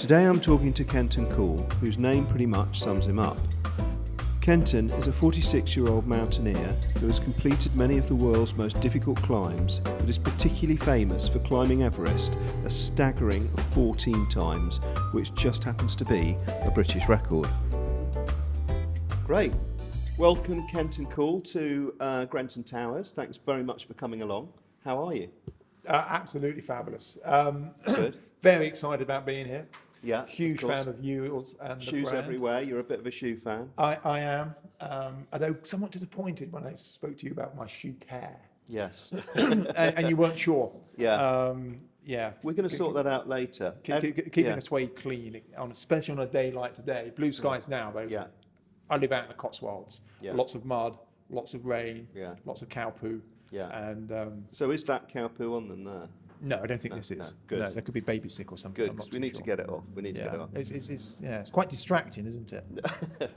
Today I'm talking to Kenton Cool, whose name pretty much sums him up. Kenton is a 46-year-old mountaineer who has completed many of the world's most difficult climbs, but is particularly famous for climbing Everest a staggering 14 times, which just happens to be a British record. Great. Welcome, Kenton Cool, to Grenton Towers. Thanks very much for coming along. How are you? Absolutely fabulous. Good. Very excited about being here. Yeah, Huge fan of yours and the shoes brand. everywhere. You're a bit of a shoe fan. I am, although somewhat disappointed when I spoke to you about my shoe care. Yes. and you weren't sure. Yeah. Yeah. We're going to sort that out later. Keeping a suede clean, especially on a day like today. Blue skies now, though. Yeah. I live out in the Cotswolds. Yeah. Lots of mud, lots of rain, Yeah. lots of cow poo. Yeah. And So is that cow poo on them there? no, I don't think this is. No, good. No, there could be baby sick or something. Good, I'm not because we too need to sure. get it off. We need to get it off. It's quite distracting, isn't it?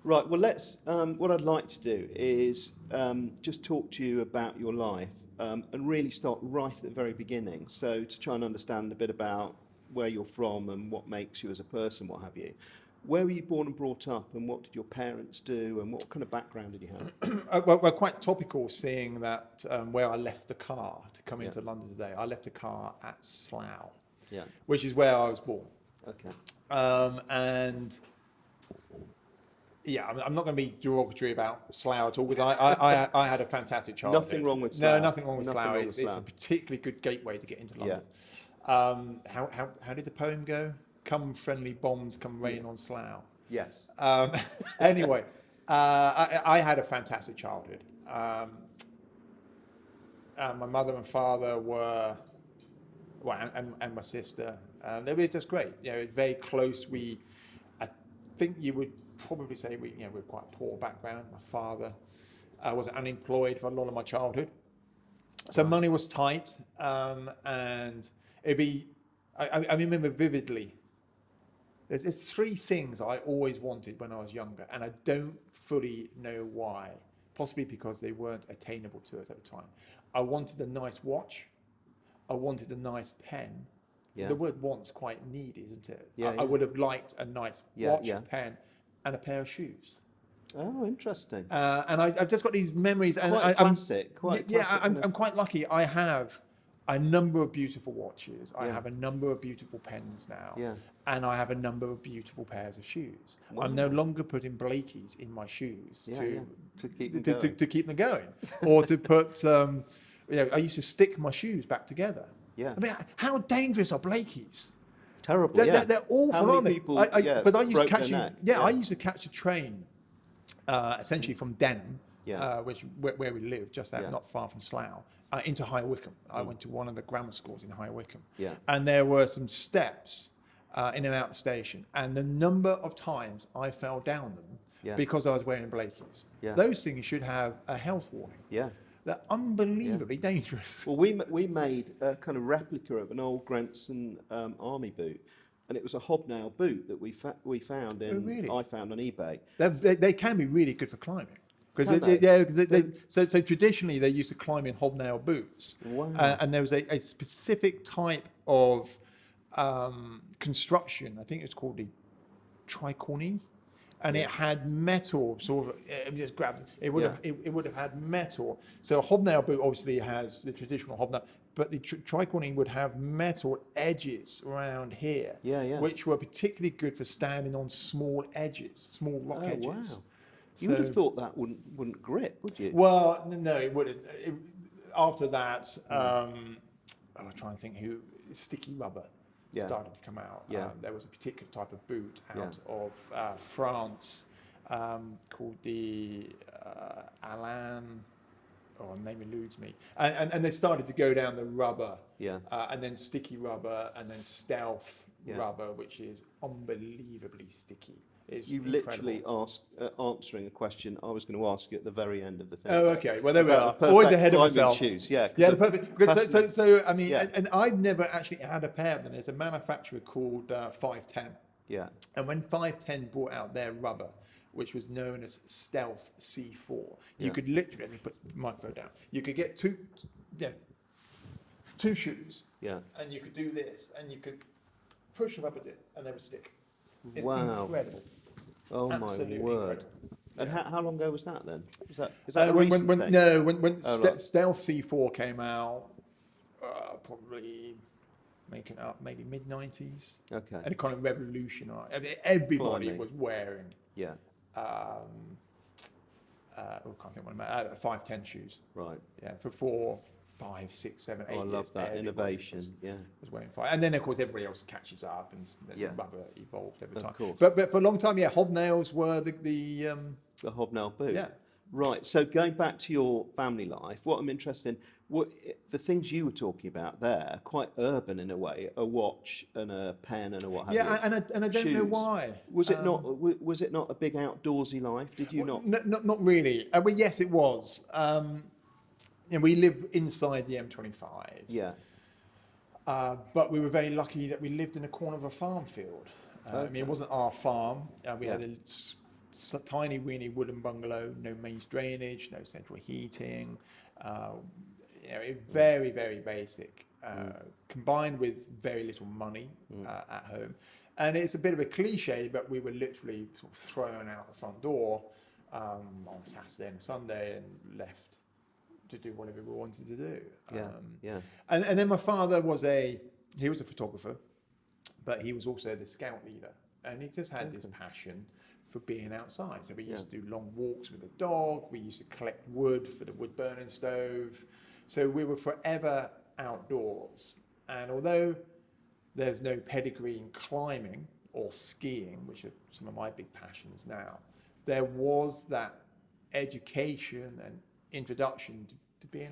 Right, well, let's. What I'd like to do is just talk to you about your life and really start right at the very beginning. So to try and understand a bit about where you're from and what makes you as a person, what have you. Where were you born and brought up, and what did your parents do, and what kind of background did you have? Well, quite topical, seeing that where I left the car to come into London today. I left the car at Slough, which is where I was born. Okay. And yeah, I'm not going to be derogatory about Slough at all, because I had a fantastic childhood. Nothing wrong with Slough. No, nothing wrong with Slough. It's a particularly good gateway to get into London. How did the poem go? Come friendly bombs, come rain on Slough. Yes. Anyway, I had a fantastic childhood. My mother and father were, and my sister, they were just great. You know, very close. I think you would probably say we're quite a poor background. My father was unemployed for a lot of my childhood, so money was tight, and it'd be. I remember vividly. There's three things I always wanted when I was younger, and I don't fully know why. Possibly because they weren't attainable to us at the time. I wanted a nice watch. I wanted a nice pen. Yeah. The word want's quite needy, isn't it? Yeah, I would have liked a nice watch, pen, and a pair of shoes. Oh, interesting. And I've just got these memories. And quite classic. I'm quite lucky. I have a number of beautiful watches. I have a number of beautiful pens now. Yeah. And I have a number of beautiful pairs of shoes. Wow. I'm no longer putting Blakey's in my shoes to keep them going. to keep them going. Or to put, I used to stick my shoes back together. Yeah. I mean, how dangerous are Blakey's? Terrible, They're awful, How many aren't they? people But I used to broke catch their neck? I used to catch a train, essentially from Denham, where we live, just out not far from Slough, into High Wycombe. I went to one of the grammar schools in High Wycombe. Yeah. And there were some steps in and out the station, and the number of times I fell down them because I was wearing Blakey's. Yeah. Those things should have a health warning. Yeah. They're unbelievably dangerous. Well, we made a kind of replica of an old Grenton army boot, and it was a hobnail boot that we found in. Oh, really? I found on eBay. They can be really good for climbing. Because so traditionally they used to climb in hobnail boots. Wow. And there was a specific type of construction. I think it's called the tricorny, and it had metal sort of. Just grab it. It would have had metal. So a hobnail boot obviously has the traditional hobnail, but the tricorny would have metal edges around here, which were particularly good for standing on small edges, small rock edges. Wow. You would have thought that wouldn't grip, would you? Well, no, it wouldn't. After that, I'm trying to think sticky rubber started to come out. Yeah. There was a particular type of boot out of France called the Alain. Oh, name eludes me. And they started to go down the rubber. Yeah. And then sticky rubber, and then stealth rubber, which is unbelievably sticky. You literally answering a question I was going to ask you at the very end of the thing. Oh, okay. Well, there we are. Always ahead of myself. Shoes. The perfect. So I mean, and I've never actually had a pair of them. There's a manufacturer called 510. Yeah. And when 510 brought out their rubber, which was known as Stealth C4, you could literally, let me put the microphone down. You could get two shoes. Yeah. And you could do this, and you could push them up a bit, and they would stick. It's Wow. incredible. Oh Absolutely my word. incredible. And Yeah. how long ago was that then? Is that a when recent when thing? no when Oh, right. Stealth C4 came out, probably making up maybe mid-90s, Okay. and it kind of revolutionised. I mean, everybody Climbing. was wearing. Yeah. I can't think what I'm 510 shoes. Right. Yeah, for 4, 5, 6, 7, 8 Oh, I years. love that everybody innovation. Yeah. was wearing 5, and then of course everybody else catches up, and Yeah. rubber evolved over Of time. course. But for a long time, yeah, hobnails were the The hobnail boot. yeah. Right. So going back to your family life, what I'm interested in, the things you were talking about there, quite urban in a way, a watch and a pen and a what have you. Yeah, and I don't know Shoes. why. Was it not? Was it not a big outdoorsy life? Did you not? Not really. Well, yes, it was. We lived inside the M25. Yeah. But we were very lucky that we lived in the corner of a farm field. I mean, it wasn't our farm. We had a tiny, weeny wooden bungalow, no mains drainage, no central heating. Very, very basic, combined with very little money at home. And it's a bit of a cliche, but we were literally sort of thrown out the front door on a Saturday and a Sunday and left to do whatever we wanted to do. And then my father was a photographer, but he was also the scout leader, and he just had this passion for being outside. So we used to do long walks with the dog. We used to collect wood for the wood burning stove. So we were forever outdoors. And although there's no pedigree in climbing or skiing, which are some of my big passions now, there was that education and introduction to being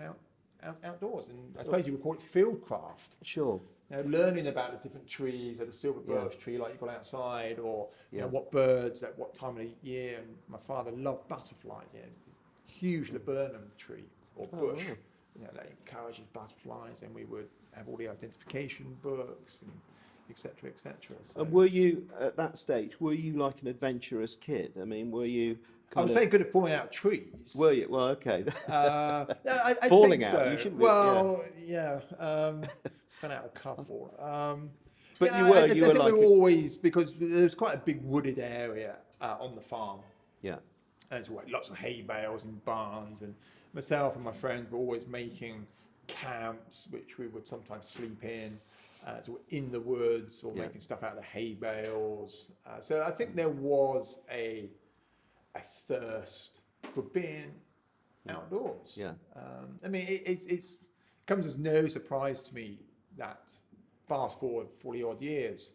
outdoors. And I suppose you would call it fieldcraft. Sure. Learning about the different trees, or the silver birch tree like you got outside, or what birds at what time of the year. And my father loved butterflies. Huge laburnum tree or bush. Wow. That encourages butterflies, and we would have all the identification books and et cetera, et cetera. So, And were you at that stage? Were you like an adventurous kid? I mean, were you? I was very good at falling out of trees. Were you? Well, okay. I Falling think out. so. You shouldn't. Fell out a couple. But yeah, you were. I You think were like. we were always, because there was quite a big wooded area on the farm. Yeah. And there's lots of hay bales and barns, and myself and my friends were always making camps, which we would sometimes sleep in, so in the woods, or making stuff out of the hay bales. So I think there was a thirst for being outdoors. Yeah. I mean, it comes as no surprise to me that fast forward 40 odd years,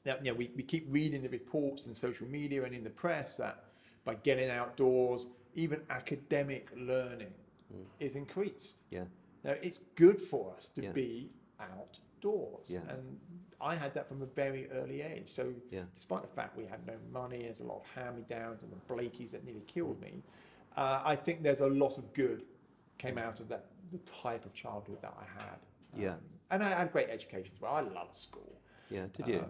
that we keep reading the reports in social media and in the press that by getting outdoors, even academic learning is increased. Yeah. Now, it's good for us to be outdoors. Yeah. And I had that from a very early age. So despite the fact we had no money, there's a lot of hand-me-downs and the Blakeys that nearly killed me, I think there's a lot of good came out of that, the type of childhood that I had. And I had a great education as well. I loved school. Yeah, did you?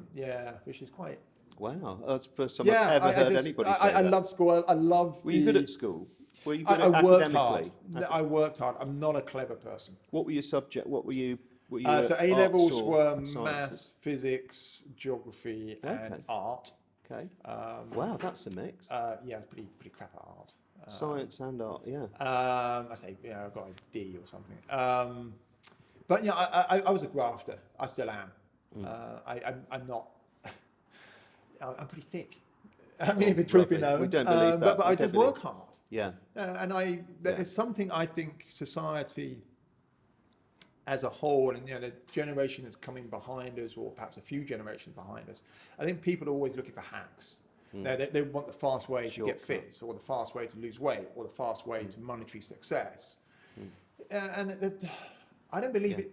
Which is quite... Wow, that's the first time I've ever heard anybody say that. I love school. I love. Were you good at school? Were you good I worked academically? hard. I worked hard. I'm not a clever person. What were your subject? What were you? So A levels were sciences? maths, physics, geography, and art. Okay. Wow, that's a mix. Pretty crap at art. Science and art, yeah. I say, I got a D or something. But I was a grafter. I still am. I'm not. I'm pretty thick. I mean, the truth be known. We don't believe that. But I did work hard. Yeah. And there's something I think society as a whole, and the generation that's coming behind us, or perhaps a few generations behind us, I think people are always looking for hacks. They want the fast way to get fit, or the fast way to lose weight, or the fast way to monetary success. And I don't believe it.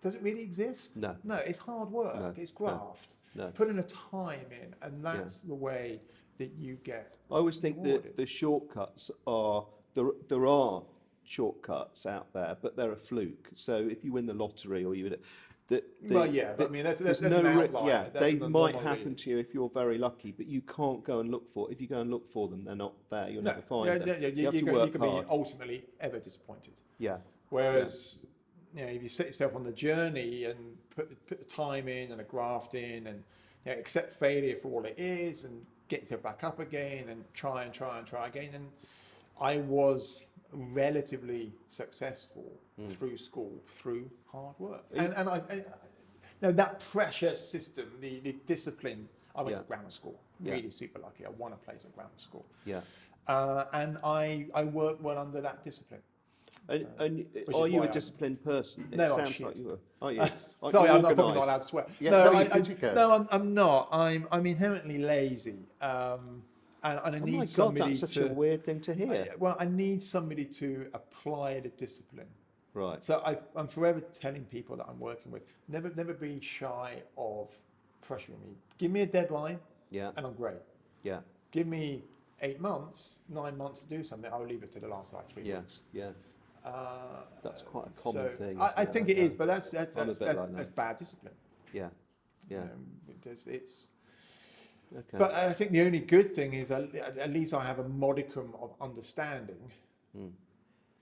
Does it really exist? No. No, it's hard work. No. It's graft. No. Putting a time in, and that's the way that you get. I always think rewarded. that the shortcuts are there are shortcuts out there, but they're a fluke. So if you win the lottery, or you I mean, there's no an outlier. They might happen to you if you're very lucky, but you can't go and look for. If you go and look for them, they're not there. You'll never find them. You have to work you can hard. be ultimately ever disappointed. Yeah. Whereas, if you set yourself on the journey and put the time in and the graft in, and accept failure for all it is, and get yourself back up again, and try again. And I was relatively successful through school, through hard work, and that pressure system, the discipline. I went to grammar school, really super lucky. I won a place at grammar school. Yeah. And I work well under that discipline. And are you a disciplined person? It No, sounds like you are. Are you? Sorry, I'm probably not allowed to swear. Yeah, no, I'm not. I'm inherently lazy. And I need somebody that's such a weird thing to hear. I need somebody to apply the discipline. Right. So I'm forever telling people that I'm working with, never be shy of pressuring me. Give me a deadline, and I'm great. Yeah. Give me 8 months, 9 months to do something, I'll leave it to the last 3 weeks. Yeah. That's quite a common thing. I think it is, but that's like bad discipline. Yeah. It's. Okay. But I think the only good thing is at least I have a modicum of understanding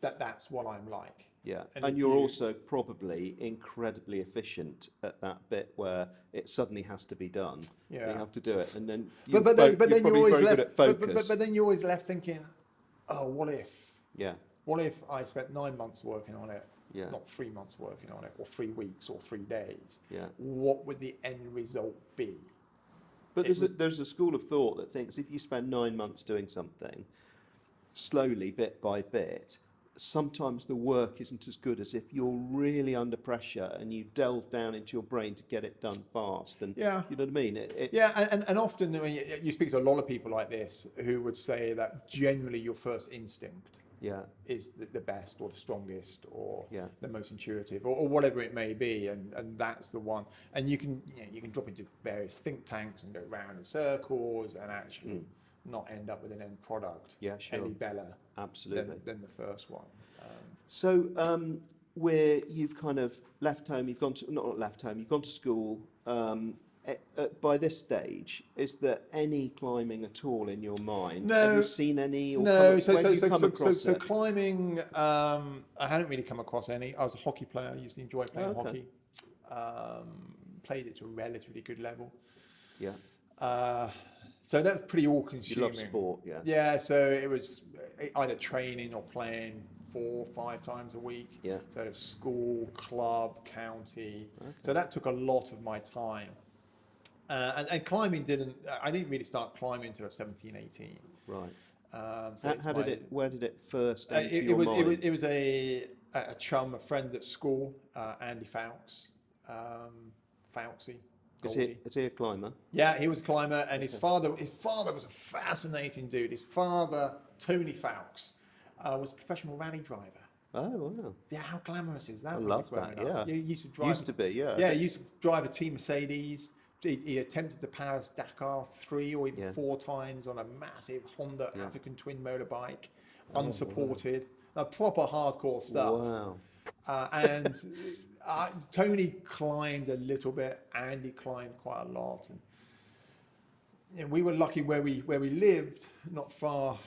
that that's what I'm like. Yeah, and you're also probably incredibly efficient at that bit where it suddenly has to be done. Yeah. You have to do it, and then you're always very good at focus. But then you're always left thinking, oh, what if? Yeah. What if I spent 9 months working on it, Yeah. not 3 months working on it, or 3 weeks, or 3 days? Yeah. What would the end result be? But there's a school of thought that thinks if you spend 9 months doing something, slowly, bit by bit, sometimes the work isn't as good as if you're really under pressure and you delve down into your brain to get it done fast. And you know what I mean? And often you speak to a lot of people like this who would say that generally your first instinct is the best or the strongest or the most intuitive or whatever it may be, and that's the one. And you can drop into various think tanks and go round in circles and actually not end up with an end product any better than the first one. So where you've kind of left home, you've gone to not left home, you've gone to school. By this stage, is there any climbing at all in your mind? No. Have you seen any? Or no. So Climbing, I hadn't really come across any. I was a hockey player. I used to enjoy playing hockey. Played it to a relatively good level. Yeah. So that was pretty all-consuming. You love sport, yeah. Yeah. So it was either training or playing 4 or 5 times a week. Yeah. So school, club, county. Okay. So that took a lot of my time. And climbing I didn't really start climbing until I was 17, 18. Right. So where did it first enter your mind? It was a chum, a friend at school, Andy Fowkes, Fowksy. Is he a climber? Yeah, he was a climber, and his father was a fascinating dude. His father, Tony Fowkes, was a professional rally driver. Oh, wow. Yeah, how glamorous is that? I love that, yeah. You used to drive. Used to be, yeah. Yeah, he used to drive a Team Mercedes. He attempted the Paris Dakar 3 or even 4 times on a massive Honda African twin motorbike, unsupported. Proper hardcore stuff. Wow. And Tony climbed a little bit. Andy climbed quite a lot. And we were lucky where we lived, not far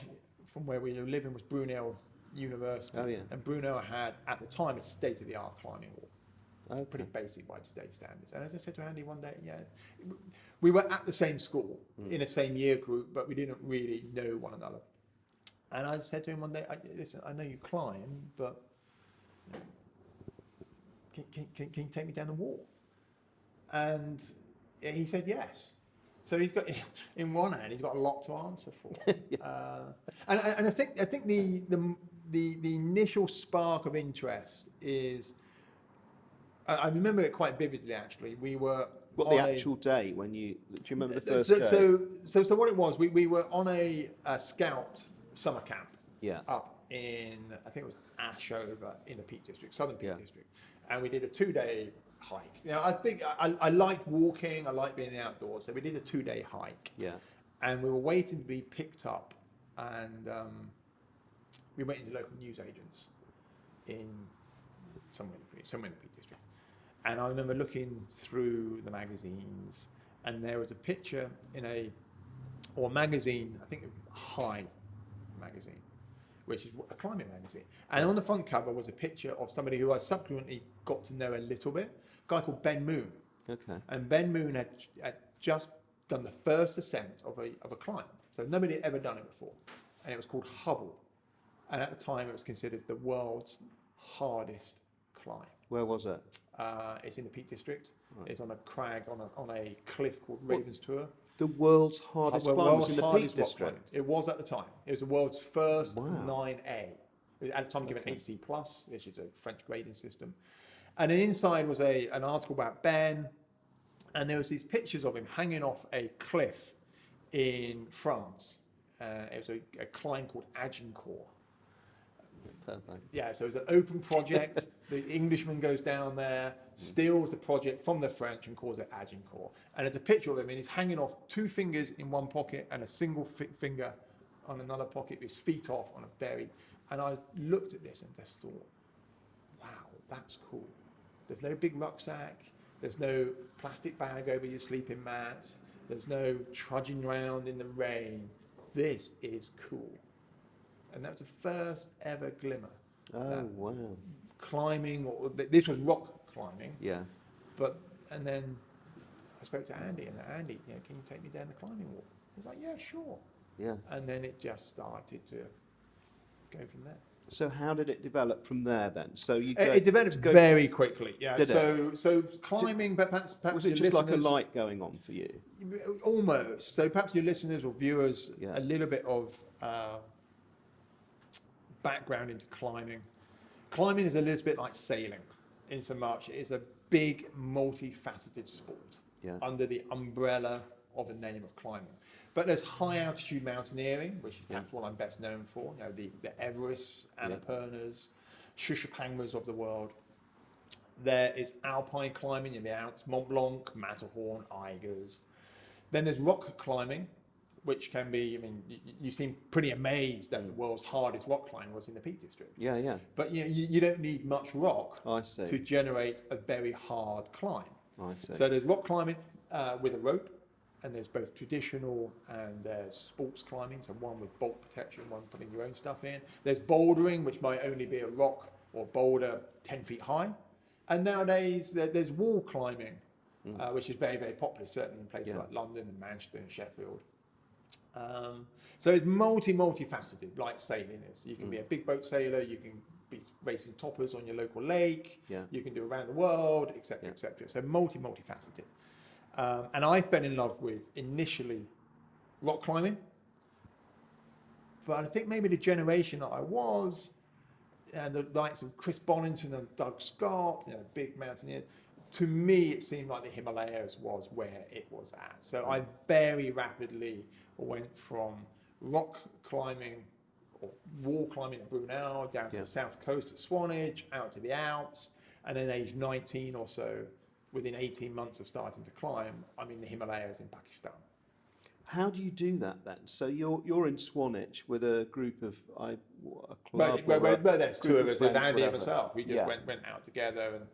from where we were living, was Brunel University. Oh, yeah. And Brunel had, at the time, a state-of-the-art climbing wall. Okay. Pretty basic by today's standards. And as I said to Andy one day, we were at the same school, in the same year group, but we didn't really know one another. And I said to him one day, listen, I know you climb, but can you take me down the wall? And he said yes. So he's got, in one hand, he's got a lot to answer for. And I think the initial spark of interest is, I remember it quite vividly, actually. We were the actual day when do you remember the first day? So what it was, we were on a scout summer camp up in, I think it was Ashover in the Peak District, Southern Peak District. And we did a 2-day hike. I liked walking, I liked being in the outdoors, so we did a 2-day hike. Yeah. And we were waiting to be picked up, and we went into local newsagents in somewhere in the Peak District. And I remember looking through the magazines, and there was a picture in a magazine, I think High magazine, which is a climbing magazine. And on the front cover was a picture of somebody who I subsequently got to know a little bit, guy called Ben Moon. Okay. And Ben Moon had just done the first ascent of a climb. So nobody had ever done it before. And it was called Hubble. And at the time, it was considered the world's hardest climb. Where was it? It's in the Peak District. Right. It's on a crag on a cliff called Ravens Tour. The world's hardest climb was in the Peak hardest rock District. climbing. It was at the time. It was the world's first Wow. 9A. At the time, given Okay. 8C+, which is a French grading system. And then inside was an article about Ben, and there was these pictures of him hanging off a cliff in France. It was a climb called Agincourt. Perfect. Yeah, so it was an open project. The Englishman goes down there, steals the project from the French and calls it Agincourt. And there's a picture of him, and he's hanging off 2 fingers in one pocket and a single finger on another pocket, with his feet off on a very... And I looked at this and just thought, wow, that's cool. There's no big rucksack. There's no plastic bag over your sleeping mat. There's no trudging around in the rain. This is cool. And that was the first ever glimmer. Oh, wow. Climbing, or this was rock climbing. Yeah. And then I spoke to Andy, and Andy, can you take me down the climbing wall? He was like, yeah, sure. Yeah. And then it just started to go from there. So how did it develop from there then? So you It developed very quickly. Yeah. Did so climbing, but perhaps was it your just like a listeners- light going on for you? Almost. So perhaps your listeners or viewers, Yeah. a little bit of background into climbing. Climbing is a little bit like sailing, in so much it is a big, multifaceted sport under the umbrella of the name of climbing. But there's high altitude mountaineering, which is perhaps what I'm best known for. The Everest, Annapurnas, Shushapangbas of the world. There is alpine climbing in the Alps, Mont Blanc, Matterhorn, Eigers. Then there's rock climbing, which can be, you seem pretty amazed that the world's hardest rock climb was in the Peak District. Yeah, yeah. But you don't need much rock I see. to generate a very hard climb. I see. So there's rock climbing with a rope, and there's both traditional and there's sports climbing, so one with bolt protection, one putting your own stuff in. There's bouldering, which might only be a rock or boulder 10 feet high. And nowadays there's wall climbing, which is very, very popular, certainly in places like London and Manchester and Sheffield. So it's multifaceted, like sailing is. You can be a big boat sailor, you can be racing toppers on your local lake, you can do around the world, etc., etc. So multifaceted. And I fell in love with, initially, rock climbing. But I think maybe the generation that I was, the likes of Chris Bonington and Doug Scott, big mountaineers, to me it seemed like the Himalayas was where it was at. So I very rapidly went from rock climbing or wall climbing at Brunel, down to the south coast at Swanage, out to the Alps, and then age 19 or so, within 18 months of starting to climb, I'm in the Himalayas in Pakistan. How do you do that then? So you're in Swanage with a group of a club. Well, there's 2 of us, there's friends, Andy and whatever. myself. We just went out together and.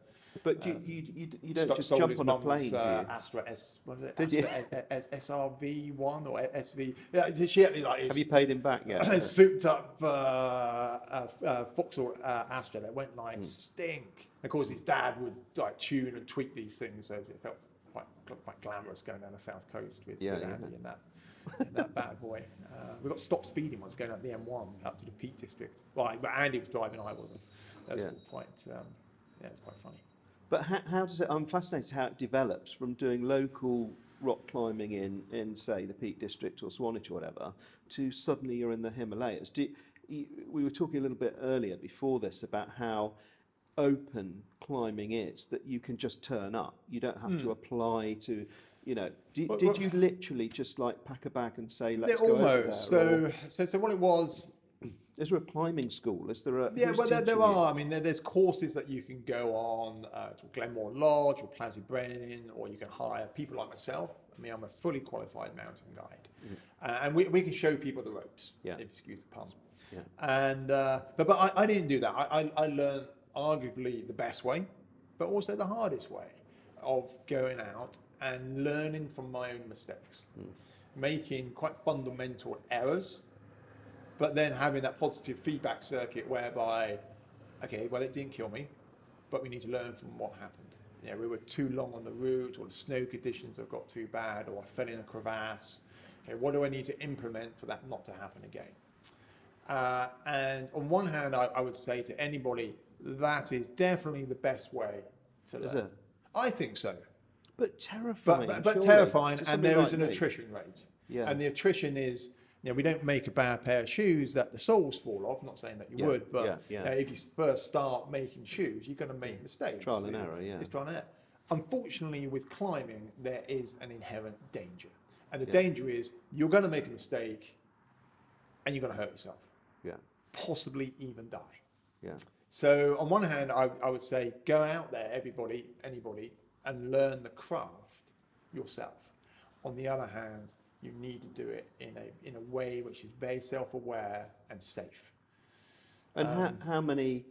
But you don't just stole jump his on a mum's, plane, do you? Astra S, was it? Did you? SRV1 or SV? Yeah, she had Have you paid him back yet? a souped up Vauxhall Astra that went like stink. Of course, his dad would tune and tweak these things, so it felt quite glamorous going down the south coast with Andy and that bad boy. We got stopped speeding once going up the M1 up to the Peak District. But Andy was driving, I wasn't. That was quite, it was quite funny. But how does it? I'm fascinated how it develops from doing local rock climbing in say the Peak District or Swanage or whatever, to suddenly you're in the Himalayas. We were talking a little bit earlier before this about how open climbing is, that you can just turn up. You don't have to apply to. Did you literally just like pack a bag and say, let's go almost. over there? So what it was. Is there a climbing school? Is there a? Yeah, who's well, there teaching are. you? I mean, there's courses that you can go on to Glenmore Lodge or Plasy Brennan, or you can hire people like myself. I mean, I'm a fully qualified mountain guide, and we can show people the ropes. If you excuse the pun. Yeah. And but I didn't do that. I learned arguably the best way, but also the hardest way of going out and learning from my own mistakes, making quite fundamental errors. But then having that positive feedback circuit whereby, okay, well, it didn't kill me, but we need to learn from what happened. You know, we were too long on the route, or the snow conditions have got too bad, or I fell in a crevasse. Okay, what do I need to implement for that not to happen again? And on one hand, I would say to anybody, that is definitely the best way to learn. Is it? I think so. But terrifying. But surely, terrifying, to and somebody there is like an me. attrition rate. Yeah. And the attrition is, you know, we don't make a bad pair of shoes that the soles fall off. I'm not saying that you Yeah, would, but yeah, yeah. You know, if you first start making shoes, you're going to make mistakes. Trial and error, yeah. It's trial and error. Unfortunately, with climbing, there is an inherent danger. And the Yeah. danger is you're going to make a mistake and you're going to hurt yourself, Yeah, possibly even die. yeah. So on one hand, I would say go out there, everybody, anybody, and learn the craft yourself. On the other hand, you need to do it in a way which is very self-aware and safe. And how many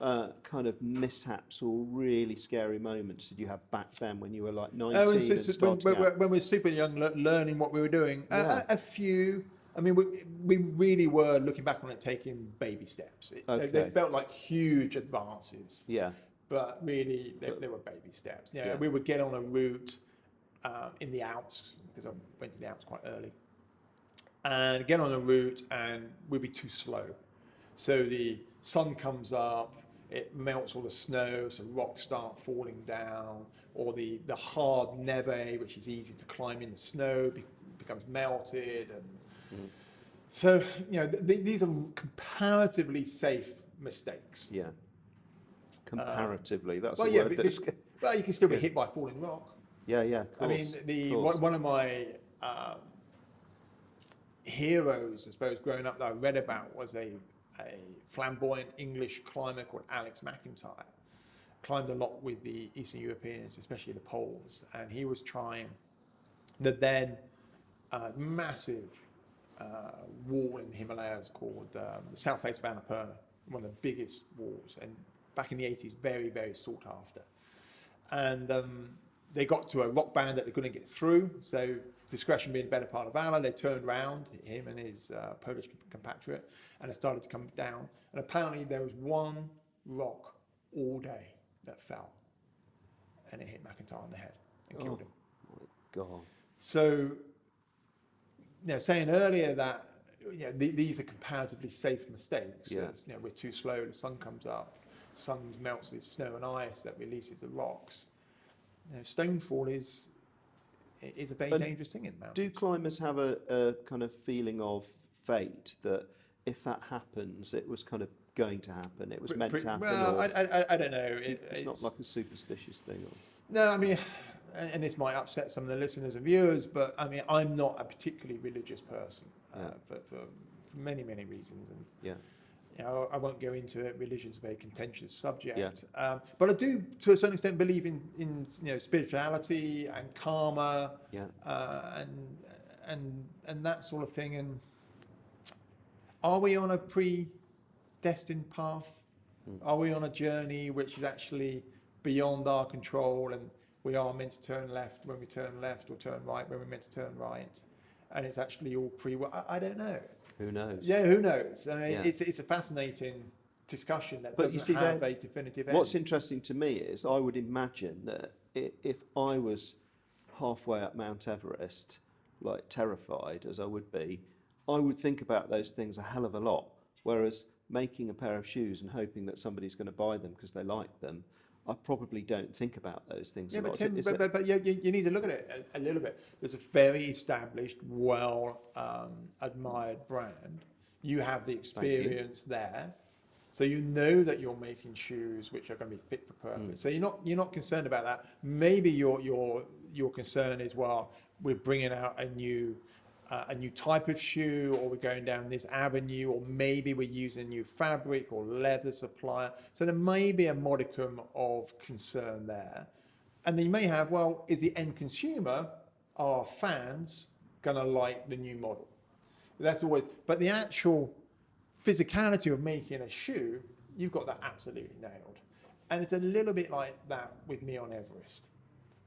kind of mishaps or really scary moments did you have back then when you were like 19 and starting out? When we were super young, learning what we were doing, Yeah. a few. I mean, we really were looking back on it, taking baby steps. They felt like huge advances. Yeah, But really, they were baby steps. You know, Yeah. we would get on a route in the Alps, because I went to the Alps quite early, and get on a route and we'd be too slow. So the sun comes up, it melts all the snow, so rocks start falling down, or the hard neve, which is easy to climb in the snow, becomes melted. And so, you know, these are comparatively safe mistakes. yeah. Comparatively, that's Well, a yeah, word because, that's... well, you can still be hit by a falling rock. Yeah, yeah, of I course. mean, of course. one of my heroes, I suppose, growing up that I read about was a flamboyant English climber called Alex McIntyre. Climbed a lot with the Eastern Europeans, especially the Poles, and he was trying the then massive wall in the Himalayas called the South Face of Annapurna, one of the biggest walls, and back in the 80s, very, very sought after. And they got to a rock band that they couldn't get through, so discretion being the better part of valor, they turned round, him and his Polish compatriot, and it started to come down. And apparently there was one rock all day that fell, and it hit McIntyre on the head and killed him. My God. So, you know, saying earlier that, you know, these are comparatively safe mistakes. Yeah. You know, we're too slow, the sun comes up, sun melts the snow and ice that releases the rocks. You know, stonefall is a very dangerous thing in mountains. Do climbers have a kind of feeling of fate that if that happens, it was kind of going to happen, it was meant to happen? Well, or I don't know. it's not like a superstitious thing? Or... No, I mean, and this might upset some of the listeners and viewers, but I mean, I'm not a particularly religious person for many, many reasons. And, Yeah. you know, I won't go into it. Religion is a very contentious subject. Yeah. But I do, to a certain extent, believe in you know, spirituality and karma, Yeah. and that sort of thing. And are we on a predestined path? Are we on a journey which is actually beyond our control, and we are meant to turn left when we turn left, or turn right when we're meant to turn right, and it's actually all I don't know. Who knows? Yeah, who knows? I mean, Yeah. it's a fascinating discussion that But you doesn't see, have a definitive What's end. interesting to me is I would imagine that if I was halfway up Mount Everest, like terrified as I would be, I would think about those things a hell of a lot. Whereas making a pair of shoes and hoping that somebody's going to buy them because they like them, I probably don't think about those things Yeah, a but lot. Tim, Is but, it- but you need to look at it a little bit. There's a very established, well admired brand. You have the experience there, so you know that you're making shoes which are going to be fit for purpose. So you're not concerned about that. Maybe your concern is, well, we're bringing out a new type of shoe, or we're going down this avenue, or maybe we're using a new fabric or leather supplier. So there may be a modicum of concern there. And then you may have, well, is the end consumer, our fans, going to like the new model? That's always, but the actual physicality of making a shoe, you've got that absolutely nailed. And it's a little bit like that with me on Everest.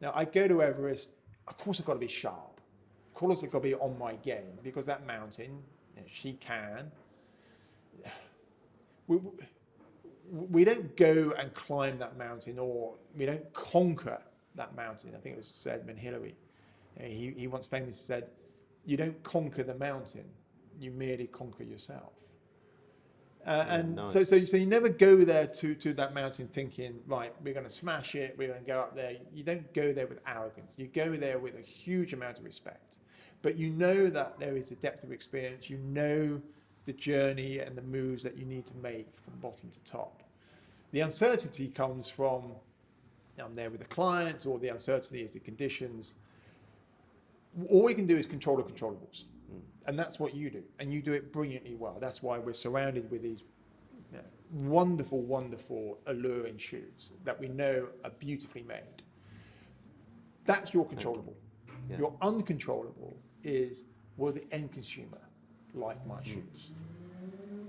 Now, I go to Everest, of course I've got to be sharp. Of course I've got to be on my game, because that mountain, you know, she can. we don't go and climb that mountain, or we don't conquer that mountain. I think it was Sir Edmund Hillary. He once famously said, "You don't conquer the mountain, you merely conquer yourself." And nice. so you never go there to that mountain thinking, right, we're going to smash it, we're going to go up there. You don't go there with arrogance. You go there with a huge amount of respect. But you know that there is a depth of experience. You know the journey and the moves that you need to make from bottom to top. The uncertainty comes from, I'm there with the clients, or the uncertainty is the conditions. All we can do is control the controllables. And that's what you do. And you do it brilliantly well. That's why we're surrounded with these wonderful, wonderful, alluring shoes that we know are beautifully made. That's your controllable. Yeah. Your uncontrollable is, will the end consumer like my shoes?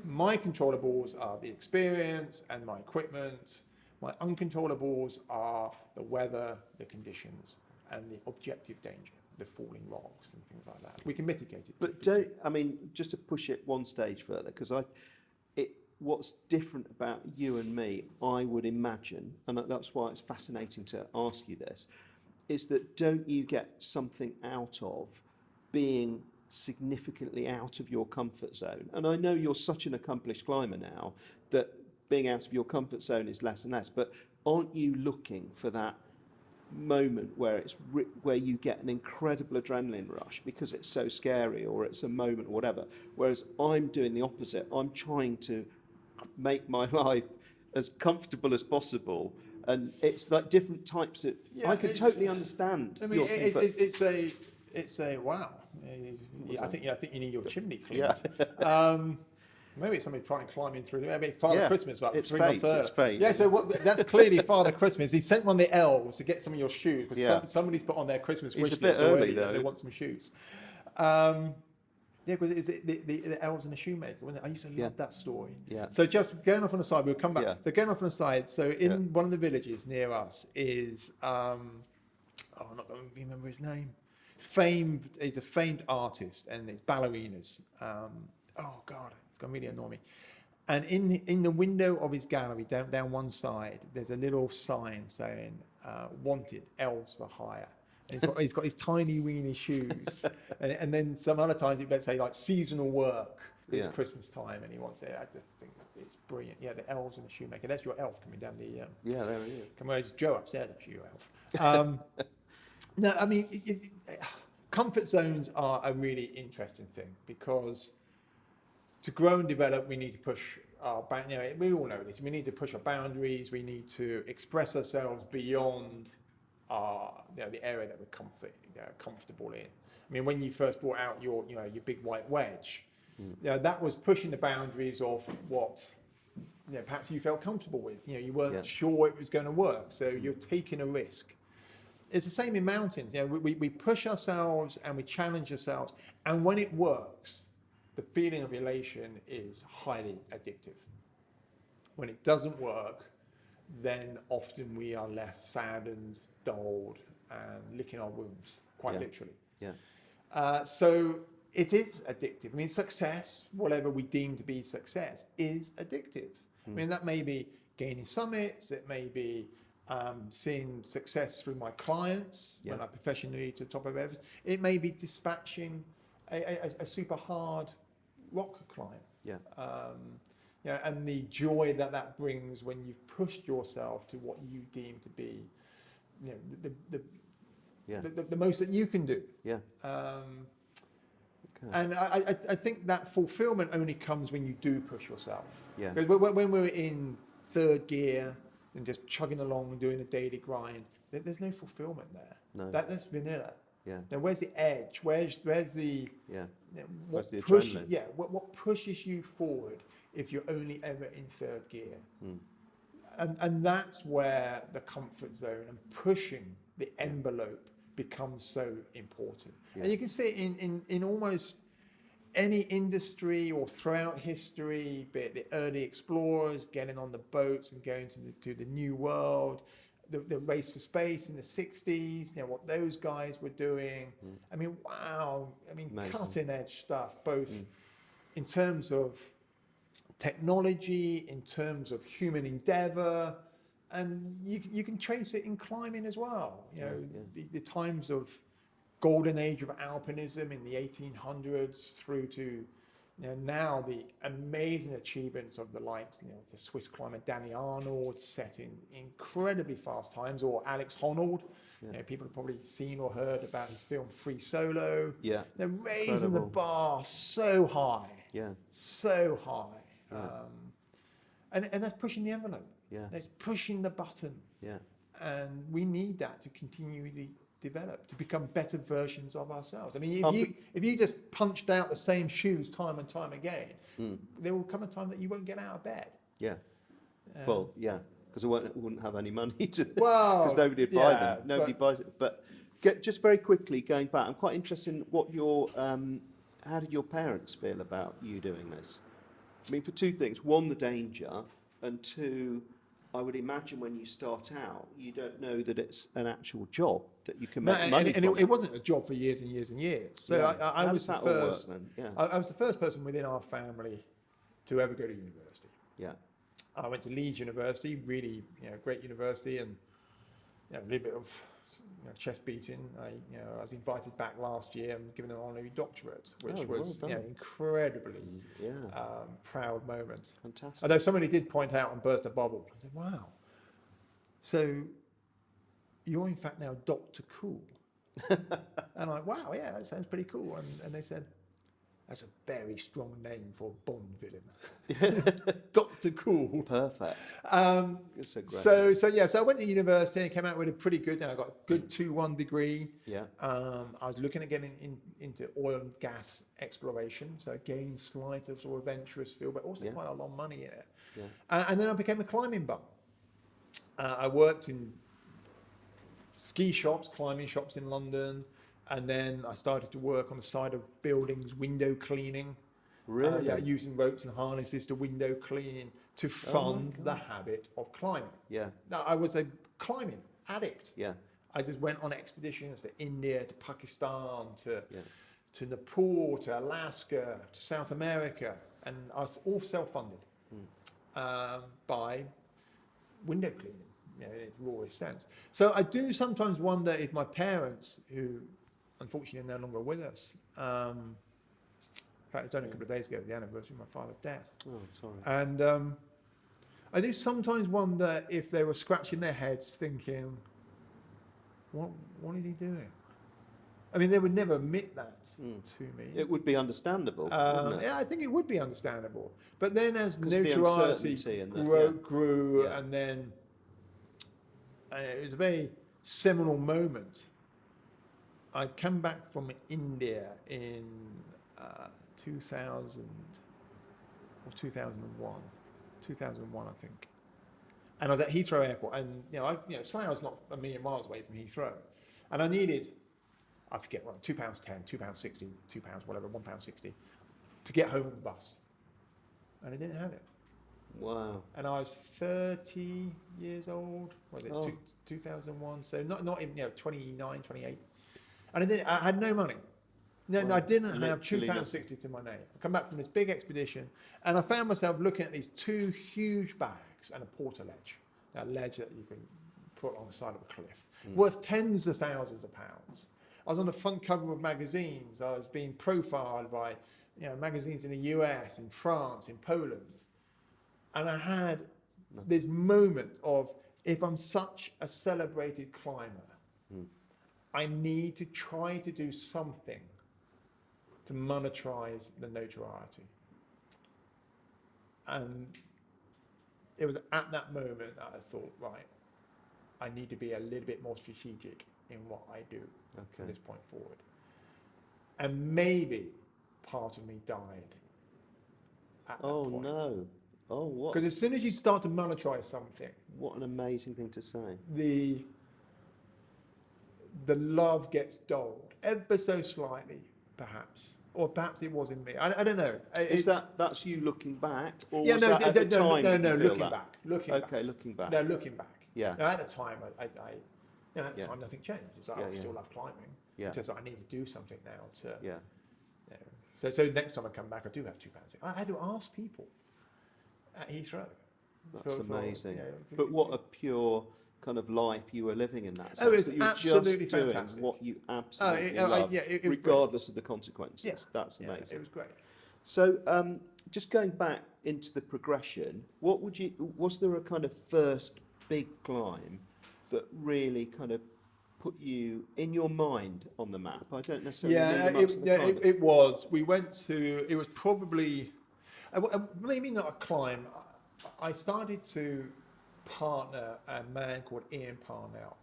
My controllables are the experience and my equipment. My uncontrollables are the weather, the conditions, and the objective danger, the falling rocks and things like that. We can mitigate it. But just to push it one stage further, because what's different about you and me, I would imagine, and that's why it's fascinating to ask you this, is that don't you get something out of being significantly out of your comfort zone? And I know you're such an accomplished climber now that being out of your comfort zone is less and less, but aren't you looking for that moment where where you get an incredible adrenaline rush because it's so scary, or it's a moment or whatever, whereas I'm doing the opposite. I'm trying to make my life as comfortable as possible, and it's like different types of I can totally understand. I mean, it's a wow. I think you need your chimney cleaned. Yeah. Maybe it's somebody trying to climb in through. Maybe Father Christmas, about it's 3 fate, months earlier. it's fate. Yeah, so that's clearly Father Christmas. He sent one of the elves to get some of your shoes, because somebody's put on their Christmas wish list. It's a bit early, though. They want some shoes. Yeah, because it's the elves and the shoemaker, wasn't it? I used to love that story. Yeah. So just going off on the side, we'll come back. Yeah. So going off on the side, so in one of the villages near us is, I'm not going to remember his name. He's a famed artist, and it's ballerinas. Oh God, it's going to really annoy me. And in the window of his gallery, down one side, there's a little sign saying, "Wanted, elves for hire." And he's got his tiny weeny shoes, and then some other times it might say like seasonal work. It's Christmas time, and he wants it. I just think it's brilliant. Yeah, the elves and the shoemaker. That's your elf coming down the. Yeah, there he is. Come on, it's Joe upstairs. Actually, your elf. No, I mean, comfort zones are a really interesting thing, because to grow and develop, we need to push our we all know this. We need to push our boundaries. We need to express ourselves beyond the area that we're comfortable in. I mean, when you first brought out your big white wedge, that was pushing the boundaries of what perhaps you felt comfortable with. You weren't sure it was going to work, so you're taking a risk. It's the same in mountains. We push ourselves and we challenge ourselves, and when it works, the feeling of elation is highly addictive. When it doesn't work, then often we are left saddened, dulled, and licking our wounds, quite literally. Yeah. So it is addictive. I mean, success, whatever we deem to be success, is addictive. I mean, that may be gaining summits, it may be seeing success through my clients when I professionally to the top of Everest. It may be dispatching a super hard rock climb. And the joy that brings when you've pushed yourself to what you deem to be, the most that you can do. And I think that fulfillment only comes when you do push yourself. Because when we're in third gear and just chugging along and doing a daily grind, there's no fulfillment there. No. That's vanilla. Yeah. Now, where's the edge? Where's the Where's the push? adrenaline? Yeah. What pushes you forward if you're only ever in third gear? And that's where the comfort zone and pushing the envelope becomes so important. And you can see it in almost any industry or throughout history, be it the early explorers getting on the boats and going to the new world, the race for space in the 60s, what those guys were doing. I mean, wow. I mean, amazing. Cutting edge stuff, both in terms of technology, in terms of human endeavor, and you can trace it in climbing as well. You know, the times of golden age of alpinism in the 1800s through to now the amazing achievements of the likes, the Swiss climber Danny Arnold setting incredibly fast times, or Alex Honnold. People have probably seen or heard about his film Free Solo. Yeah, they're raising the bar so high. So high. And that's pushing the envelope. That's pushing the button. And we need that to continually develop, to become better versions of ourselves. I mean, if you just punched out the same shoes time and time again, there will come a time that you won't get out of bed. Because we wouldn't have any money to, because nobody would buy them. Nobody buys it. But just very quickly going back, I'm quite interested in what how did your parents feel about you doing this? I mean, for two things: one, the danger, and two, I would imagine when you start out, you don't know that it's an actual job that you can make money from. It wasn't a job for years and years and years. So I was the first. I was the first person within our family to ever go to university. I went to Leeds University, really, great university, and a little bit of chest beating. I was invited back last year and given an honorary doctorate, which was incredibly proud moment. Fantastic. Although somebody did point out and burst a bubble. I said, "Wow, so you're in fact now Dr. Cool." And I'm like, "Wow, yeah, that sounds pretty cool." And they said, "That's a very strong name for a Bond villain." Dr. Cool. Perfect. It's a great So I went to university and came out with a pretty good, I got a good 2:1 degree. I was looking at getting into oil and gas exploration. So again, slight of sort of adventurous feel, but also quite a lot of money in it. And then I became a climbing bum. I worked in ski shops, climbing shops in London. And then I started to work on the side of buildings, window cleaning. Really? Using ropes and harnesses to window clean to fund the habit of climbing. Now, I was a climbing addict. I just went on expeditions to India, to Pakistan, to Nepal, to Alaska, to South America. And I was all self-funded by window cleaning, in its rawest sense. So I do sometimes wonder if my parents, who unfortunately are no longer with us. In fact, it's only a couple of days ago, the anniversary of my father's death. Oh, sorry. And I do sometimes wonder if they were scratching their heads thinking, what is he doing? I mean, they would never admit that to me. It would be understandable, wouldn't it? Yeah, I think it would be understandable. But then as notoriety grew, and then it was a very seminal moment. I'd come back from India in 2000 or 2001, I think. And I was at Heathrow Airport, and Slough's not a million miles away from Heathrow, and I needed, I forget what, £2.10, £2.60, £2, whatever, £1.60, to get home on the bus, and I didn't have it. Wow. And I was 30 years old. Was it 2001? So not even 29, 28. And I had no money. No, I didn't have £2.60 to my name. I come back from this big expedition, and I found myself looking at these two huge bags and a porter ledge, a ledge that you can put on the side of a cliff, worth tens of thousands of pounds. I was on the front cover of magazines. I was being profiled by magazines in the US, in France, in Poland. And I had this moment of, if I'm such a celebrated climber, I need to try to do something to monetize the notoriety. And it was at that moment that I thought, right, I need to be a little bit more strategic in what I do from this point forward. And maybe part of me died at that point. Oh, no. Oh, what? Because as soon as you start to monetize something, what an amazing thing to say. The love gets dulled ever so slightly, perhaps, or perhaps it was in me. I don't know. That's you looking back, or was that at the time? No, looking back. Looking back. Looking back. No, looking back. Yeah. Now, at the time, time nothing changed. It's like I still love climbing. Yeah. It's just like I need to do something now to. Yeah. So next time I come back, I do have £2. I had to ask people. at Heathrow. That's amazing. You know, But what a pure kind of life you were living in that sense. Oh, it's that you're absolutely just doing fantastic. what you absolutely it love, was regardless of the consequences. Yeah. That's Yeah, amazing. it was great. So, just going back into the progression, was there a kind of first big climb that really kind of put you in your mind on the map? I don't necessarily know the maps of the climb. it was. We went to, it was probably, maybe not a climb. I started to partner a man called Ian Parnell.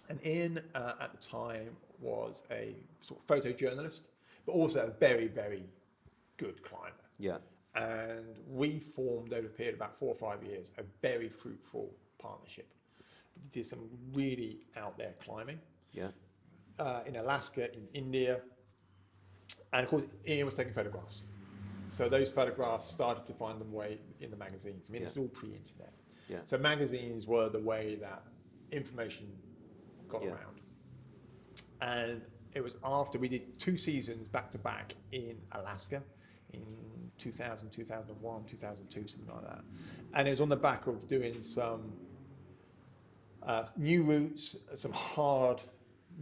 And Ian, at the time, was a sort of photojournalist, but also a very, very good climber. Yeah. And we formed, over a period of about 4 or 5 years, a very fruitful partnership. We did some really out there climbing. Yeah. In Alaska, in India. And of course, Ian was taking photographs. So those photographs started to find their way in the magazines. I mean, it's all pre-internet. Yeah. So magazines were the way that information got around. And it was after we did 2 seasons back to back in Alaska in 2000, 2001, 2002, something like that. And it was on the back of doing some new routes, some hard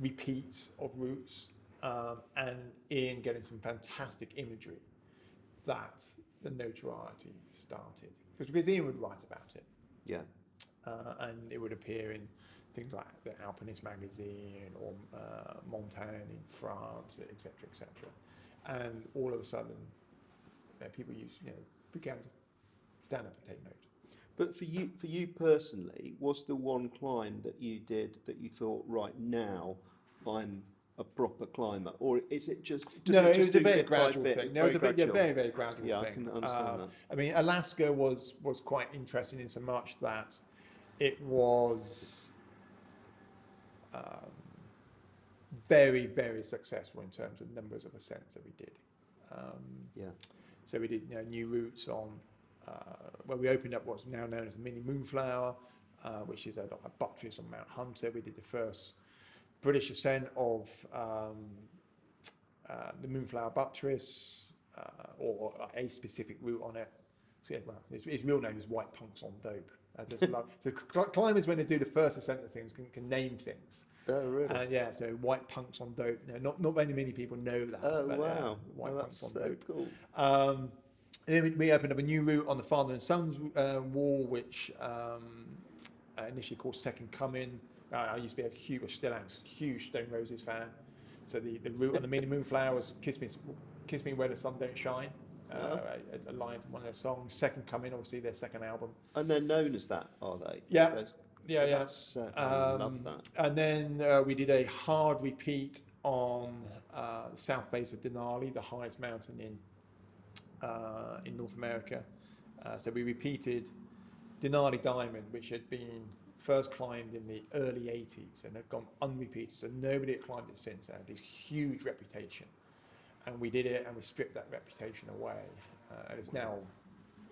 repeats of routes, and Ian getting some fantastic imagery that the notoriety started. Because Ian would write about it. Yeah. And it would appear in things like the Alpinist magazine or Montaigne in France, etc., etc. And all of a sudden, people began to stand up and take note. But for you personally, was there one climb that you did that you thought, right now, I'm a proper climber, or is it just? It was a very gradual thing. No, it was a very, very gradual thing. Yeah, I can understand that. I mean, Alaska was quite interesting in so much that it was very, very successful in terms of numbers of ascents that we did. Yeah. So we did new routes on where we opened up what's now known as the Mini Moonflower, which is a buttress on Mount Hunter. We did the first British ascent of the Moonflower Buttress, or a specific route on it. So, yeah, well, its real name is White Punks on Dope. So climbers, when they do the first ascent of things, can name things. Oh, really? Yeah, so White Punks on Dope. Not many people know that. Oh, but, wow. White That's Punks so on Dope. cool. And then we opened up a new route on the Father and Sons wall, which initially called Second Coming. I used to be still am a huge Stone Roses fan. So the route on the Mini Moonflower was Kiss Me Where the Sun Don't Shine, a line from one of their songs. Second Coming, obviously their second album. And they're known as that, are they? Yeah. Yeah. I love that. And then we did a hard repeat on the south face of Denali, the highest mountain in North America. So we repeated Denali Diamond, which had been first climbed in the early 80s and had gone unrepeated. So nobody had climbed it since. It had this huge reputation. And we did it and we stripped that reputation away. And it's now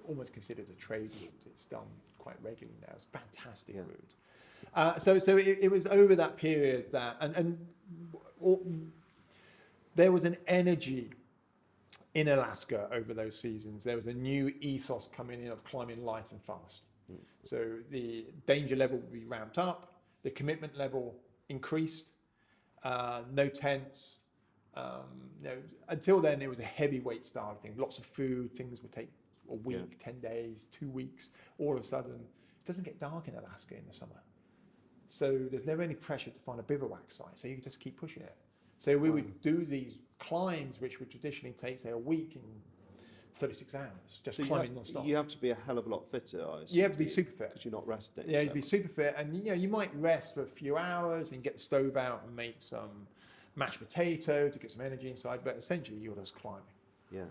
almost considered a trade route. It's done quite regularly now. It's a fantastic route. So it was over that period that, and there was an energy in Alaska over those seasons. There was a new ethos coming in of climbing light and fast. So the danger level would be ramped up, the commitment level increased, no tents. Until then, there was a heavyweight style thing, lots of food, things would take a week, 10 days, 2 weeks. All of a sudden, it doesn't get dark in Alaska in the summer. So there's never any pressure to find a bivouac site, so you can just keep pushing it. So we would do these climbs, which would traditionally take, say, a week in 36 hours, just climbing non-stop. You have to be a hell of a lot fitter, I assume. You have to be super fit. Because you're not resting. Yeah, you have to be super fit. And you might rest for a few hours and get the stove out and make some mashed potato to get some energy inside, but essentially you're just climbing. Yeah.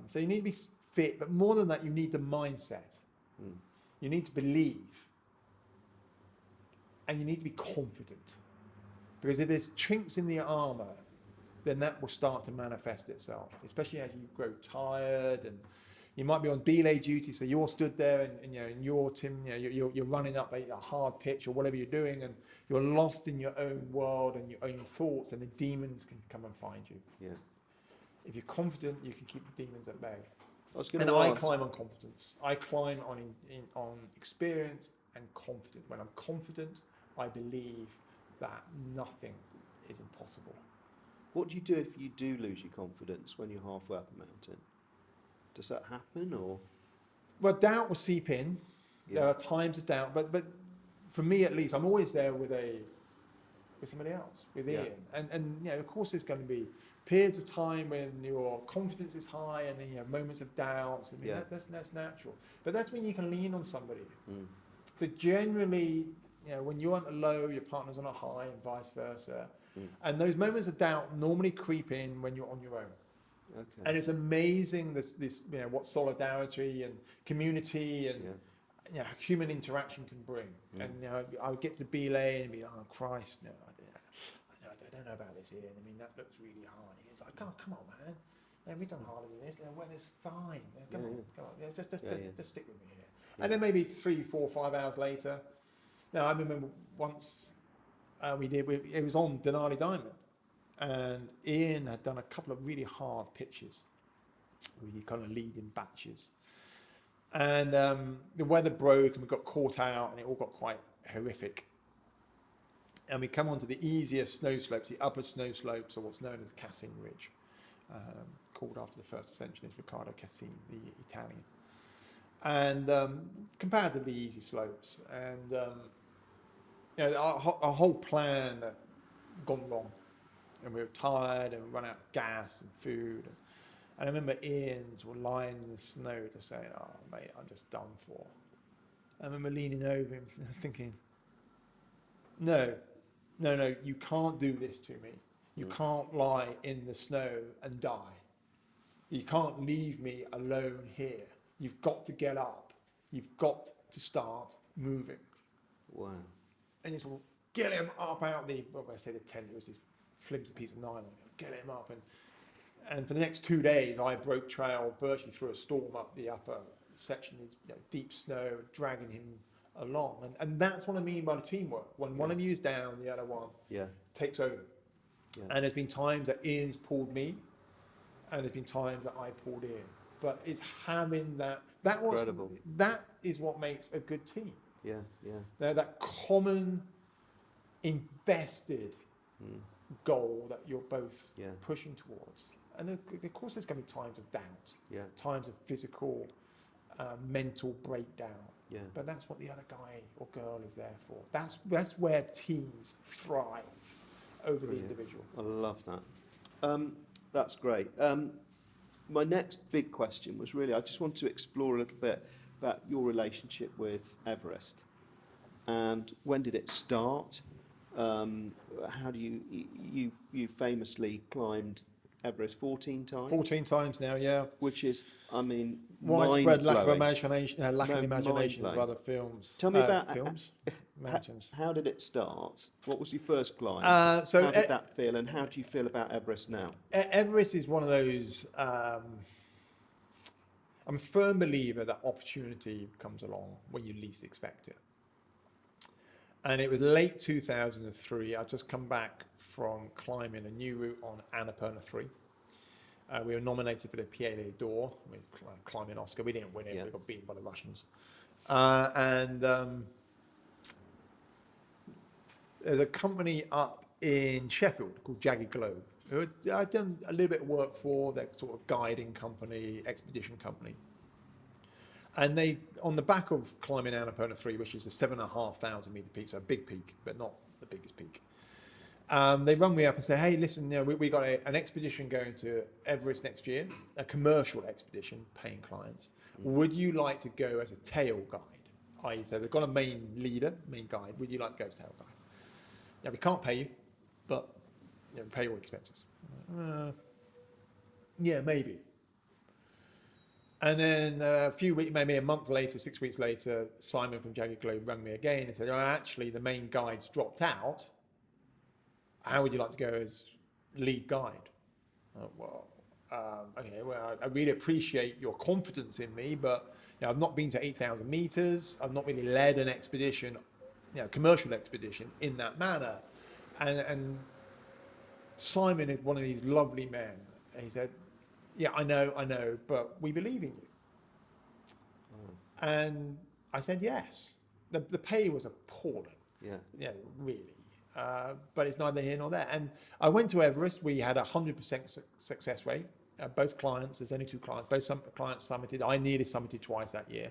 So you need to be fit, but more than that, you need the mindset. You need to believe. And you need to be confident. Because if there's chinks in the armour, then that will start to manifest itself, especially as you grow tired and you might be on belay duty, so you're stood there and in your team, you're running up a hard pitch or whatever you're doing, and you're lost in your own world and your own thoughts, and the demons can come and find you. Yeah. If you're confident, you can keep the demons at bay. I was going And to I ask. climb on confidence. I climb on experience and confidence. When I'm confident, I believe that nothing is impossible. What do you do if you do lose your confidence when you're halfway up a mountain? Does that happen, or? Well, doubt will seep in. Yeah. There are times of doubt, but for me at least, I'm always there with somebody else, with Yeah. Ian. And you know, of course, there's going to be periods of time when your confidence is high, and then you have moments of doubt. I mean, Yeah. that's natural. But that's when you can lean on somebody. Mm. So generally, you know, when you're on a low, your partner's on a high, and vice versa. Mm. And those moments of doubt normally creep in when you're on your own. Okay. And it's amazing this you know, what solidarity and community and Yeah. you know, human interaction can bring. Mm. And you know, I would get to belay and be like, oh Christ, no, I don't know about this, Ian. I mean, that looks really hard. It's like, oh, come on, man. Yeah, we've done harder than this. The weather's fine. Come on. Yeah, just stick with me here. Yeah. And then maybe 3, 4, 5 hours later. Now, I remember once it was on Denali Diamond. And Ian had done a couple of really hard pitches. We kind of lead in batches. And the weather broke and we got caught out and it all got quite horrific. And we come onto the easier snow slopes, the upper snow slopes, or what's known as the Cassin Ridge, called after the first ascensionist, Riccardo Cassin, the Italian. And comparatively easy slopes. And you know, our whole plan had gone wrong. And we were tired and we run out of gas and food. And I remember Ian sort of lying in the snow just saying, oh, mate, I'm just done for. I remember leaning over him thinking, no, you can't do this to me. You can't lie in the snow and die. You can't leave me alone here. You've got to get up. You've got to start moving. Wow. And you sort of get him up out the, well, I say the tent, it was this flimsy piece of nylon. Get him up. And for the next 2 days, I broke trail virtually through a storm up the upper section, you know, deep snow, dragging him along. And that's what I mean by the teamwork. When one of you is down, the other one takes over. Yeah. And there's been times that Ian's pulled me, and there's been times that I pulled Ian. But it's having that is what makes a good team. Yeah. They're that common, invested goal that you're both pushing towards. And of course there's going to be times of doubt, times of physical, mental breakdown. Yeah. But that's what the other guy or girl is there for. That's where teams thrive over the individual. I love that. That's great. My next big question was really, I just wanted to explore a little bit about your relationship with Everest. And when did it start? How do you famously climbed Everest 14 times? 14 times now, yeah. Which is, I mean, widespread lack of mind-blowing. imagination of other films. Tell me about films, mountains. How did it start? What was your first climb? How did that feel, and how do you feel about Everest now? Everest is one of those. I'm a firm believer that opportunity comes along when you least expect it. And it was late 2003. I'd just come back from climbing a new route on Annapurna 3. We were nominated for the Pied d'Or with climbing Oscar. We didn't win it. We got beaten by the Russians. There's a company up in Sheffield called Jagged Globe, who I'd done a little bit of work for. They're sort of guiding company, expedition company. And they, on the back of climbing Annapurna 3, which is a 7,500 meter peak, so a big peak, but not the biggest peak. They rung me up and said, hey, listen, you know, we got an expedition going to Everest next year, a commercial expedition, paying clients. Would you like to go as a tail guide? So they've got a main leader, main guide. Would you like to go as tail guide? Yeah, we can't pay you, but you know, pay your expenses. Yeah, maybe. And then a few weeks, maybe a month later, 6 weeks later, Simon from Jagged Globe rang me again and said, oh, actually, the main guide's dropped out. How would you like to go as lead guide? Okay, well, I really appreciate your confidence in me, but you know, I've not been to 8,000 meters. I've not really led an expedition, you know, commercial expedition in that manner. And Simon is one of these lovely men. And he said, yeah, I know, but we believe in you. And I said yes. The pay was appalling. Yeah. Really. But it's neither here nor there. And I went to Everest. We had a 100% success rate. Both clients, there's only 2 clients, both clients summited. I nearly summited twice that year.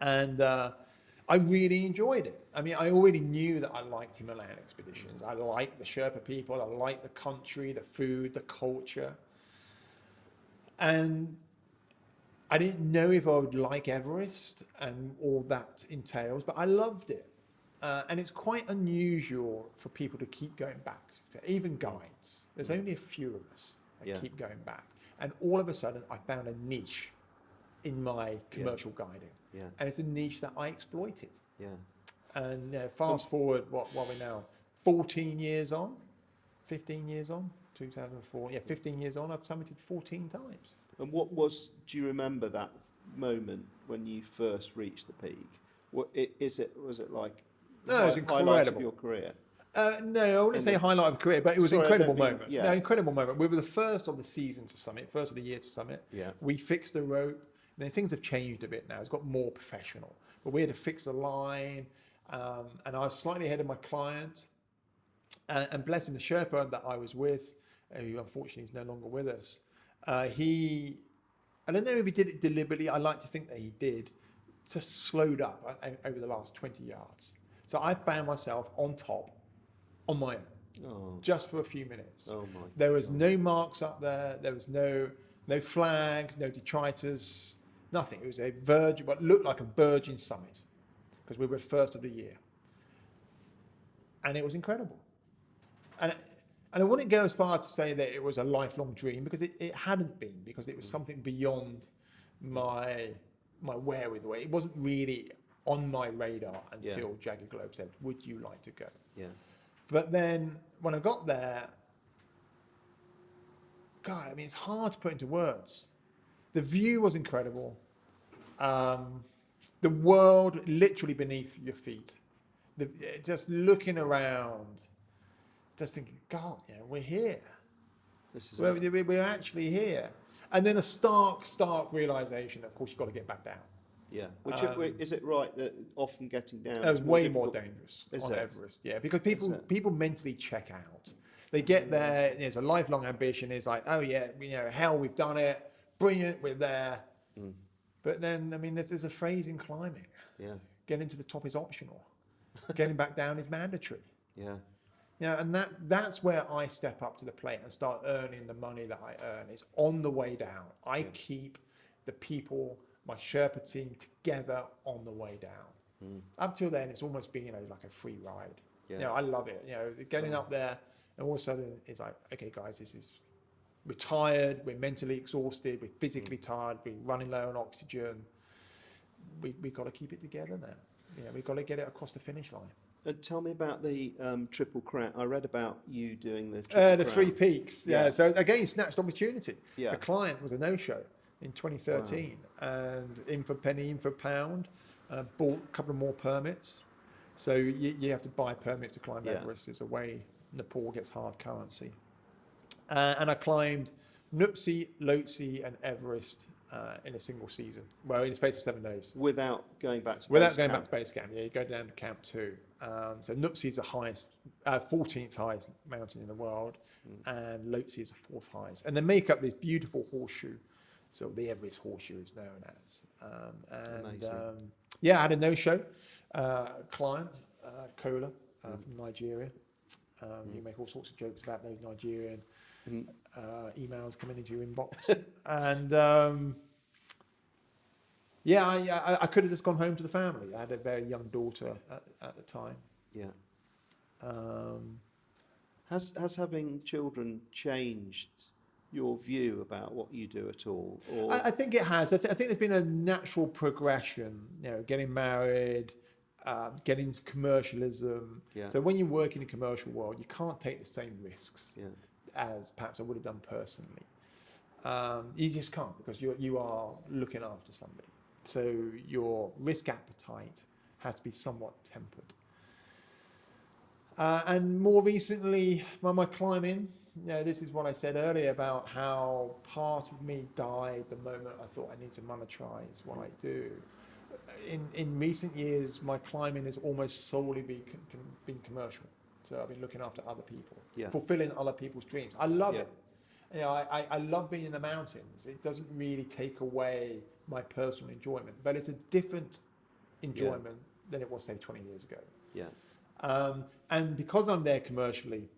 And I really enjoyed it. I mean, I already knew that I liked Himalayan expeditions. I liked the Sherpa people. I liked the country, the food, the culture. And I didn't know if I would like Everest and all that entails, but I loved it. And it's quite unusual for people to keep going back, even guides. There's only a few of us that keep going back. And all of a sudden, I found a niche in my commercial guiding. Yeah. And it's a niche that I exploited. Yeah. And fast forward, what are we now? 14 years on? 15 years on? 2004. Yeah, 15 years on, I've summited 14 times. And do you remember that moment when you first reached the peak? Was it like No, it was highlight incredible. of your career? No, I wouldn't say highlight of career, but it was an incredible moment. Yeah. No, incredible moment. We were the first of the season to summit, first of the year to summit. Yeah. We fixed the rope. Then things have changed a bit now. It's got more professional. But we had to fix the line, and I was slightly ahead of my client. And bless him, the Sherpa that I was with, who unfortunately is no longer with us, I don't know if he did it deliberately. I like to think that he did. Just slowed up over the last 20 yards. So I found myself on top, on my own, just for a few minutes. Oh my! There was no marks up there. There was no flags, no detritus, nothing. It was what looked like a virgin summit, because we were first of the year, and it was incredible. And I wouldn't go as far to say that it was a lifelong dream, because it hadn't been, because it was something beyond my wherewithal. It wasn't really on my radar until Jagged Globe said, "Would you like to go?" Yeah. But then when I got there, God, I mean, it's hard to put into words. The view was incredible. The world literally beneath your feet. Just looking around, just thinking, God, we're here. We're actually here. And then a stark realization, of course, you've got to get back down. Yeah. Is it right that often getting down? It was way more dangerous on Everest. Yeah, because people mentally check out. They get there. It's a lifelong ambition. It's like, oh yeah, hell, we've done it. Brilliant, we're there. But then, I mean, there's a phrase in climbing. Yeah. Getting to the top is optional. Getting back down is mandatory. Yeah. And that's where I step up to the plate and start earning the money that I earn. It's on the way down. I keep the people, my Sherpa team, together on the way down. Up till then, it's almost been like a free ride. Yeah. I love it. Getting up there, and all of a sudden it's like, okay, guys, we're tired, we're mentally exhausted, we're physically tired, we're running low on oxygen. We've got to keep it together now. We've got to get it across the finish line. And tell me about the Triple Crown. I read about you doing the Triple the Crown. 3 peaks. Yeah. So again, snatched opportunity. Yeah. The client was a no-show in 2013, and in for penny, in for pound, bought a couple of more permits. So you have to buy permits to climb Everest. It's a way Nepal gets hard currency. And I climbed Nuptse, Lhotse, and Everest in a single season. Well, in the space of 7 days. Without going back to back camp. to base camp. Yeah, you go down to camp 2. So Nuptse is the highest, 14th highest mountain in the world, and Lhotse is the 4th highest. And they make up this beautiful horseshoe. So the Everest horseshoe is known as. I had a no-show client, Kola from Nigeria. You make all sorts of jokes about those Nigerian emails coming into your inbox. And I could have just gone home to the family. I had a very young daughter at the time. Yeah. Has having children changed your view about what you do at all? Or? I think it has. I think there's been a natural progression, getting married, getting into commercialism. Yeah. So when you work in the commercial world, you can't take the same risks as perhaps I would have done personally. You just can't, because you are looking after somebody. So your risk appetite has to be somewhat tempered. And more recently, my climbing, this is what I said earlier about how part of me died the moment I thought I need to monetize what I do. In recent years, my climbing has almost solely been commercial. So I've been looking after other people, fulfilling other people's dreams. I love it. I love being in the mountains. It doesn't really take away my personal enjoyment, but it's a different enjoyment than it was, say, 20 years ago. Yeah. And because I'm there commercially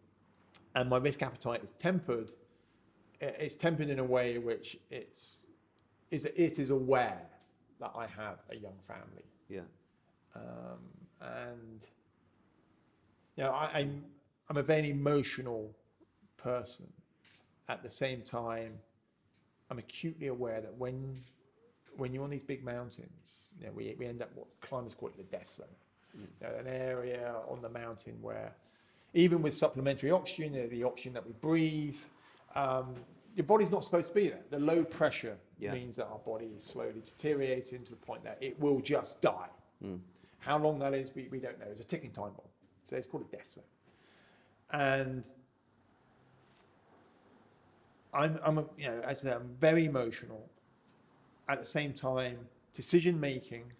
and my risk appetite is tempered, it's tempered in a way which it is aware that I have a young family. Yeah. And I'm a very emotional person. At the same time, I'm acutely aware that when you're on these big mountains, we end up what climbers call it the death zone. An area on the mountain where, even with supplementary oxygen, the oxygen that we breathe, your body's not supposed to be there. The low pressure means that our body is slowly deteriorating to the point that it will just die. How long that is, we don't know. It's a ticking time bomb. So it's called a death zone. And as I said, I'm very emotional. At the same time, decision making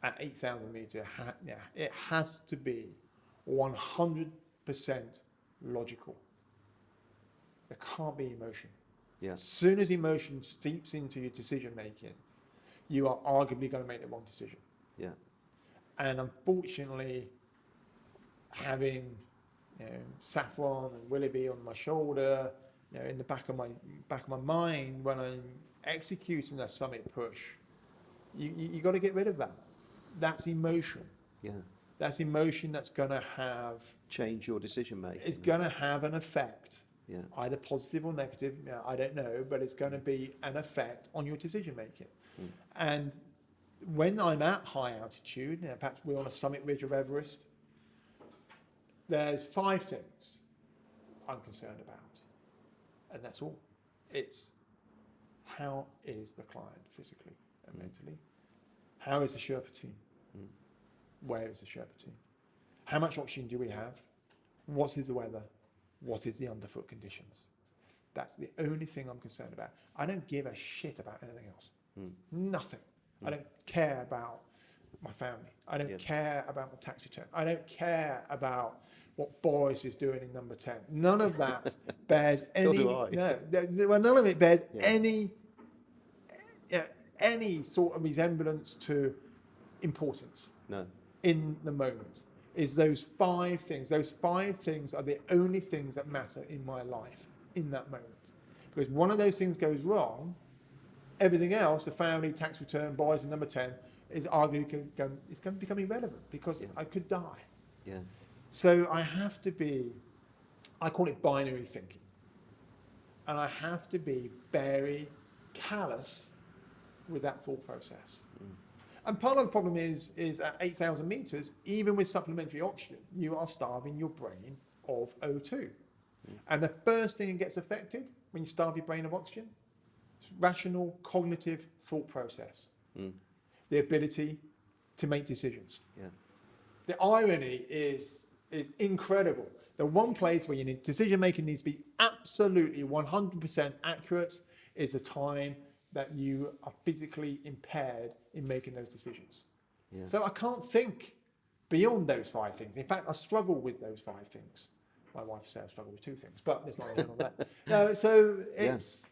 at 8,000 meters, it has to be 100% logical. There can't be emotion. Yeah. As soon as emotion steeps into your decision making, you are arguably going to make the wrong decision. Yeah. And unfortunately, having Saffron and Willoughby on my shoulder, in the back of my mind when I'm executing a summit push, you got to get rid of that. That's emotion. Yeah. That's emotion that's going to have Change your decision making. It's going to have an effect. Yeah. Either positive or negative, I don't know, but it's going to be an effect on your decision making. And when I'm at high altitude, perhaps we're on a summit ridge of Everest, there's 5 things I'm concerned about. And that's all. It's how is the client physically and mentally? How is the Sherpa team? Where is the Sherpa team? How much oxygen do we have? What is the weather? What is the underfoot conditions? That's the only thing I'm concerned about. I don't give a shit about anything else. Nothing. I don't care about my family. I don't care about my tax return. I don't care about what Boris is doing in number 10. None of that bears any. None of it bears any sort of resemblance to importance. No. In the moment. Is those 5 things. Those 5 things are the only things that matter in my life in that moment. Because one of those things goes wrong, everything else, the family, tax return, boys, and number 10, is arguably it's going to become irrelevant because I could die. Yeah. So I have to be, I call it binary thinking. And I have to be very callous with that thought process. And part of the problem is at 8,000 meters, even with supplementary oxygen, you are starving your brain of O2. And the first thing that gets affected when you starve your brain of oxygen is rational, cognitive thought process. The ability to make decisions. Yeah. The irony is incredible. The one place where decision making needs to be absolutely 100% accurate is the time that you are physically impaired in making those decisions. Yeah. So I can't think beyond those 5 things. In fact, I struggle with those 5 things. My wife would say I struggle with 2 things, but there's not anything on that. No, so it's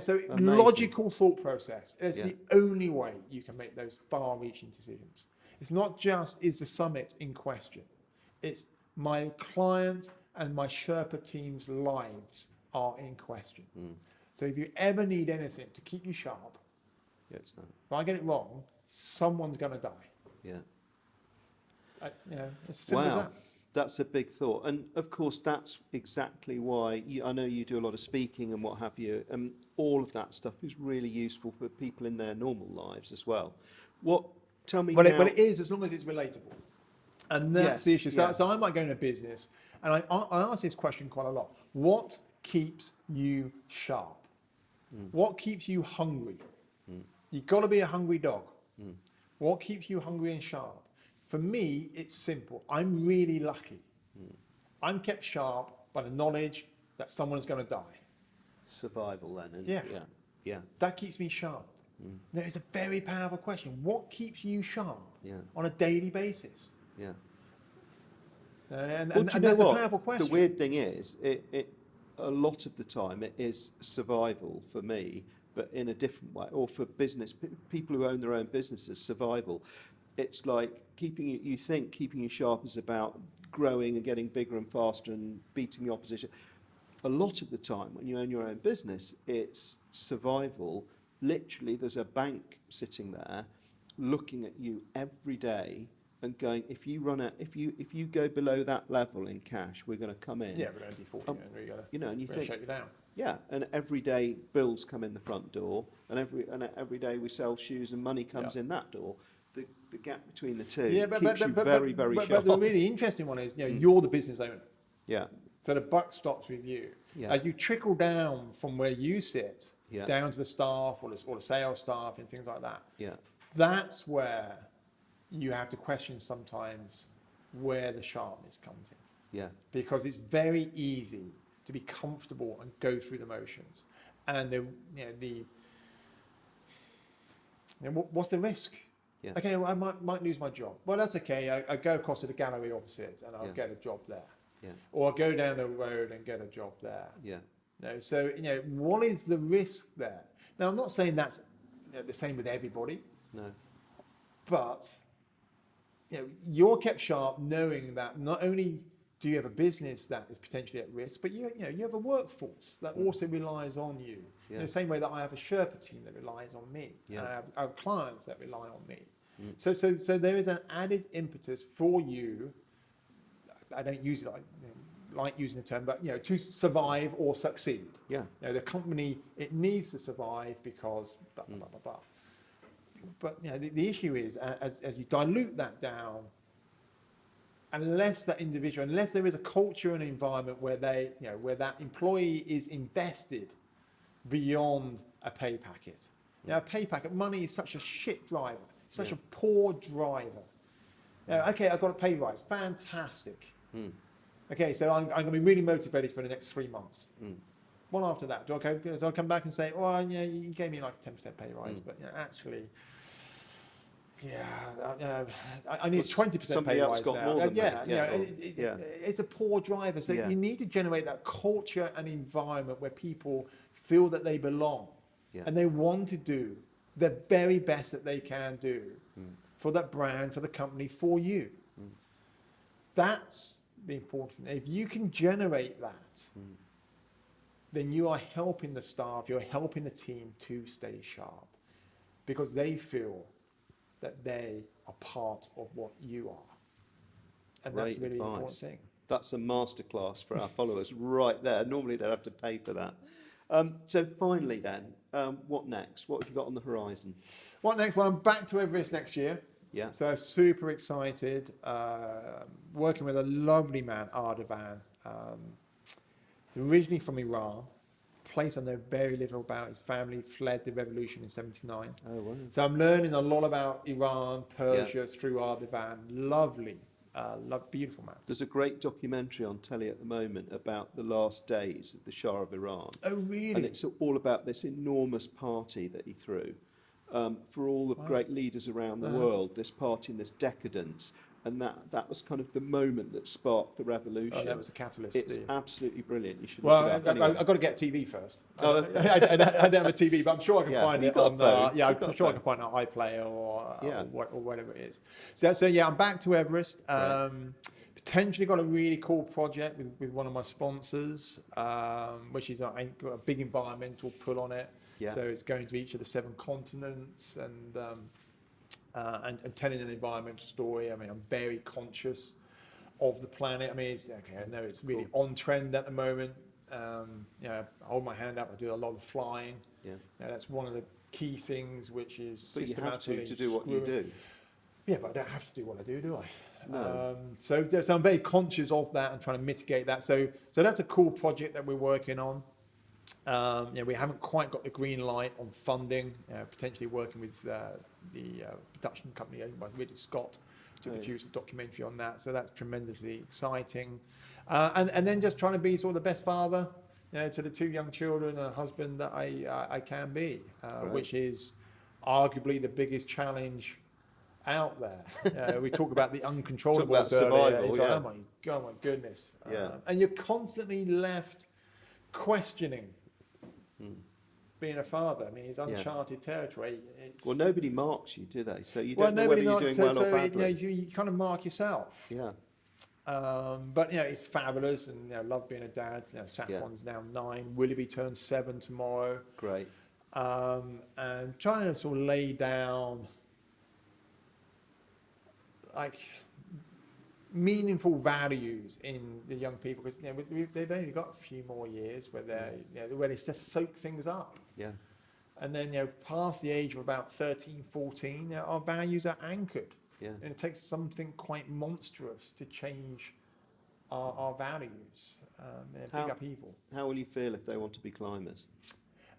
so amazing. Logical thought process. It's the only way you can make those far-reaching decisions. It's not just is the summit in question. It's my client and my Sherpa team's lives are in question. So if you ever need anything to keep you sharp, if I get it wrong, someone's going to die. Yeah. It's as simple as that. That's a big thought. And of course, that's exactly why I know you do a lot of speaking and what have you. And all of that stuff is really useful for people in their normal lives as well. Tell me well, it is, as long as it's relatable. And that's the issue. So I might go into business, and I ask this question quite a lot. What keeps you sharp? What keeps you hungry? You've got to be a hungry dog. What keeps you hungry and sharp? For me, it's simple. I'm really lucky. I'm kept sharp by the knowledge that someone's going to die. Survival then. And Yeah. Yeah. That keeps me sharp. Now, it's a very powerful question. What keeps you sharp Yeah. on a daily basis? Yeah. And Well, do you know that's what? a powerful question. The weird thing is, it a lot of the time it is survival for me, but in a different way, or for people who own their own businesses, survival. It's like keeping you sharp is about growing and getting bigger and faster and beating the opposition. A lot of the time when you own your own business, it's survival. Literally, there's a bank sitting there looking at you every day and going, if you go below that level in cash, we're going to come in. Yeah, we're going to default. And you think, shut you down. yeah, and every day bills come in the front door, and every day we sell shoes and money comes in that door. The gap between the two keeps you very sharp. But the really interesting one is, you're the business owner. Yeah. So the buck stops with you. Yeah. As you trickle down from where you sit Yeah. down to the staff or the sales staff and things like that, Yeah. that's where you have to question sometimes where the sharpness comes in. Yeah. Because it's very easy to be comfortable and go through the motions. And what's the risk? Yeah. Okay, well, I might lose my job. Well, that's okay. I go across to the gallery opposite and I'll get a job there. Yeah. Or I'll go down the road and get a job there. Yeah. So, what is the risk there? Now, I'm not saying that's the same with everybody, No. but you're kept sharp knowing that not only do you have a business that is potentially at risk, but you have a workforce that also relies on you. Yeah. In the same way that I have a Sherpa team that relies on me, Yeah. and I have clients that rely on me. So there is an added impetus for you. I don't use it like using the term, but to survive or succeed. Yeah. The company, it needs to survive because blah, blah, blah, blah, blah. But the issue is, as you dilute that down, unless there is a culture and environment where where that employee is invested beyond a pay packet. A pay packet, money is such a shit driver, such a poor driver. Okay, I've got a pay rise, fantastic. Okay, so I'm going to be really motivated for the next 3 months. Well, after that, do I come back and say, oh, yeah, you gave me like a 10% pay rise, but actually, I need a 20% pay rise got now. more than It's a poor driver. So Yeah. you need to generate that culture and environment where people feel that they belong and they want to do the very best that they can do for that brand, for the company, for you. That's the important. If you can generate that, then you are helping the staff, you're helping the team to stay sharp because they feel that they are part of what you are. And that's really an important thing. That's a masterclass for our followers right there. Normally they'd have to pay for that. So finally then, what next? What have you got on the horizon? What next? Well, I'm back to Everest next year. Yeah. So super excited. Working with a lovely man, Ardavan. Originally from Iran. Place I know very little about. His family fled the revolution in '79. Oh, wow. So I'm learning a lot about Iran, Persia through Ardavan. Lovely, beautiful man. There's a great documentary on telly at the moment about the last days of the Shah of Iran. Oh, really? And it's all about this enormous party that he threw for all the great leaders around the world, this party and this decadence. And that was kind of the moment that sparked the revolution. Oh, that was a catalyst. It's absolutely brilliant. You should Well, look it up. Anyway. I've got to get TV first. Oh, okay. I don't have a TV, but I'm sure I can find it on. I'm sure I can find it on iPlayer or whatever it is. So I'm back to Everest. Potentially got a really cool project with one of my sponsors, which is got a big environmental pull on it. Yeah. So it's going to each of the 7 continents and telling an environmental story. I mean, I'm very conscious of the planet. I mean, I know it's really on trend at the moment. I hold my hand up. I do a lot of flying. Yeah. That's one of the key things, which is But you have systematically to do what you do. Yeah, but I don't have to do what I do I? No. So I'm very conscious of that and trying to mitigate that. So that's a cool project that we're working on. We haven't quite got the green light on funding, potentially working with the production company owned by Ridley Scott to produce a documentary on that. So that's tremendously exciting. And then just trying to be sort of the best father, to the 2 young children and a husband that I can be, which is arguably the biggest challenge out there. We talk about the uncontrollables. Talk about survival, It's like, oh my God, my goodness. And you're constantly left questioning being a father. I mean, it's uncharted territory. Well, nobody marks you, do they? So you don't know whether you're doing well or badly. You kind of mark yourself. Yeah. But it's fabulous, and love being a dad. Saffron's now 9. Willoughby turns 7 tomorrow. Great. And trying to sort of lay down like meaningful values in the young people, because they've only got a few more years where where they just soak things up. Yeah. And then past the age of about 13, 14, our values are anchored. Yeah. And it takes something quite monstrous to change our values. Big upheaval. How will you feel if they want to be climbers?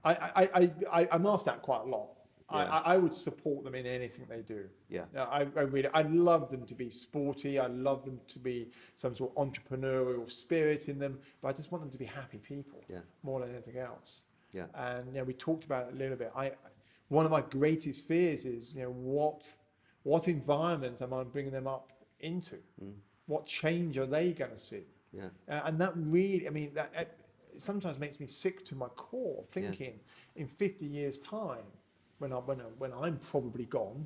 I'm asked that quite a lot. Yeah. I would support them in anything they do. Yeah. I love them to be sporty. I love them to be some sort of entrepreneurial spirit in them. But I just want them to be happy people more than anything else. Yeah. And we talked about it a little bit. One of my greatest fears is what environment am I bringing them up into? What change are they going to see? Yeah. And that really, that it sometimes makes me sick to my core, thinking in 50 years' time, when I'm probably gone,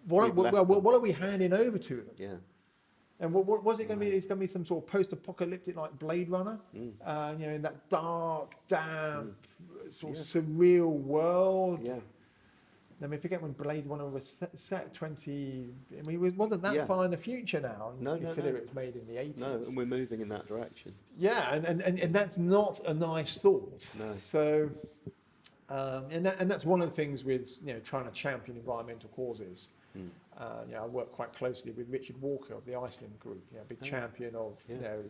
what are we handing over to them? Yeah. And what was it going to be? It's going to be some sort of post-apocalyptic, like Blade Runner, in that dark, damp, sort of surreal world. Yeah. Forget when Blade Runner was set 20. It wasn't that far in the future now. Consider it was made in the 80s. No, and we're moving in that direction. Yeah, and that's not a nice thought. No. So, and that's one of the things with trying to champion environmental causes. I work quite closely with Richard Walker of the Iceland Group, big champion of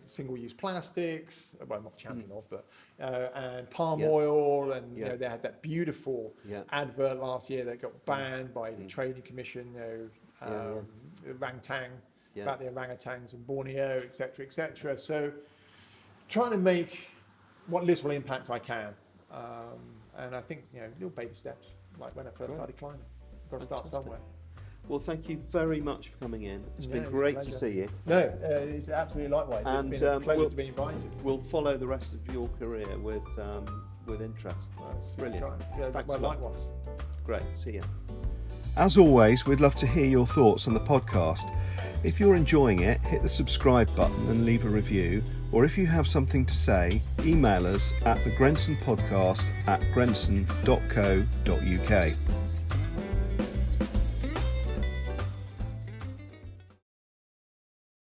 single-use plastics. Well, not champion of, but and palm oil, and they had that beautiful advert last year that got banned by the Trading Commission. Orangutan, about the orangutans in Borneo, etc., etc. So, trying to make what little impact I can, and I think little baby steps, like when I first started climbing. Got to start somewhere. Well, thank you very much for coming in. It's been great to see you. No, it's absolutely likewise. And it's been a pleasure to be invited. We'll follow the rest of your career with interest. Brilliant. Thanks a lot. Likewise. Great. See you. As always, we'd love to hear your thoughts on the podcast. If you're enjoying it, hit the subscribe button and leave a review. Or if you have something to say, email us at thegrenson@grenson.co.uk.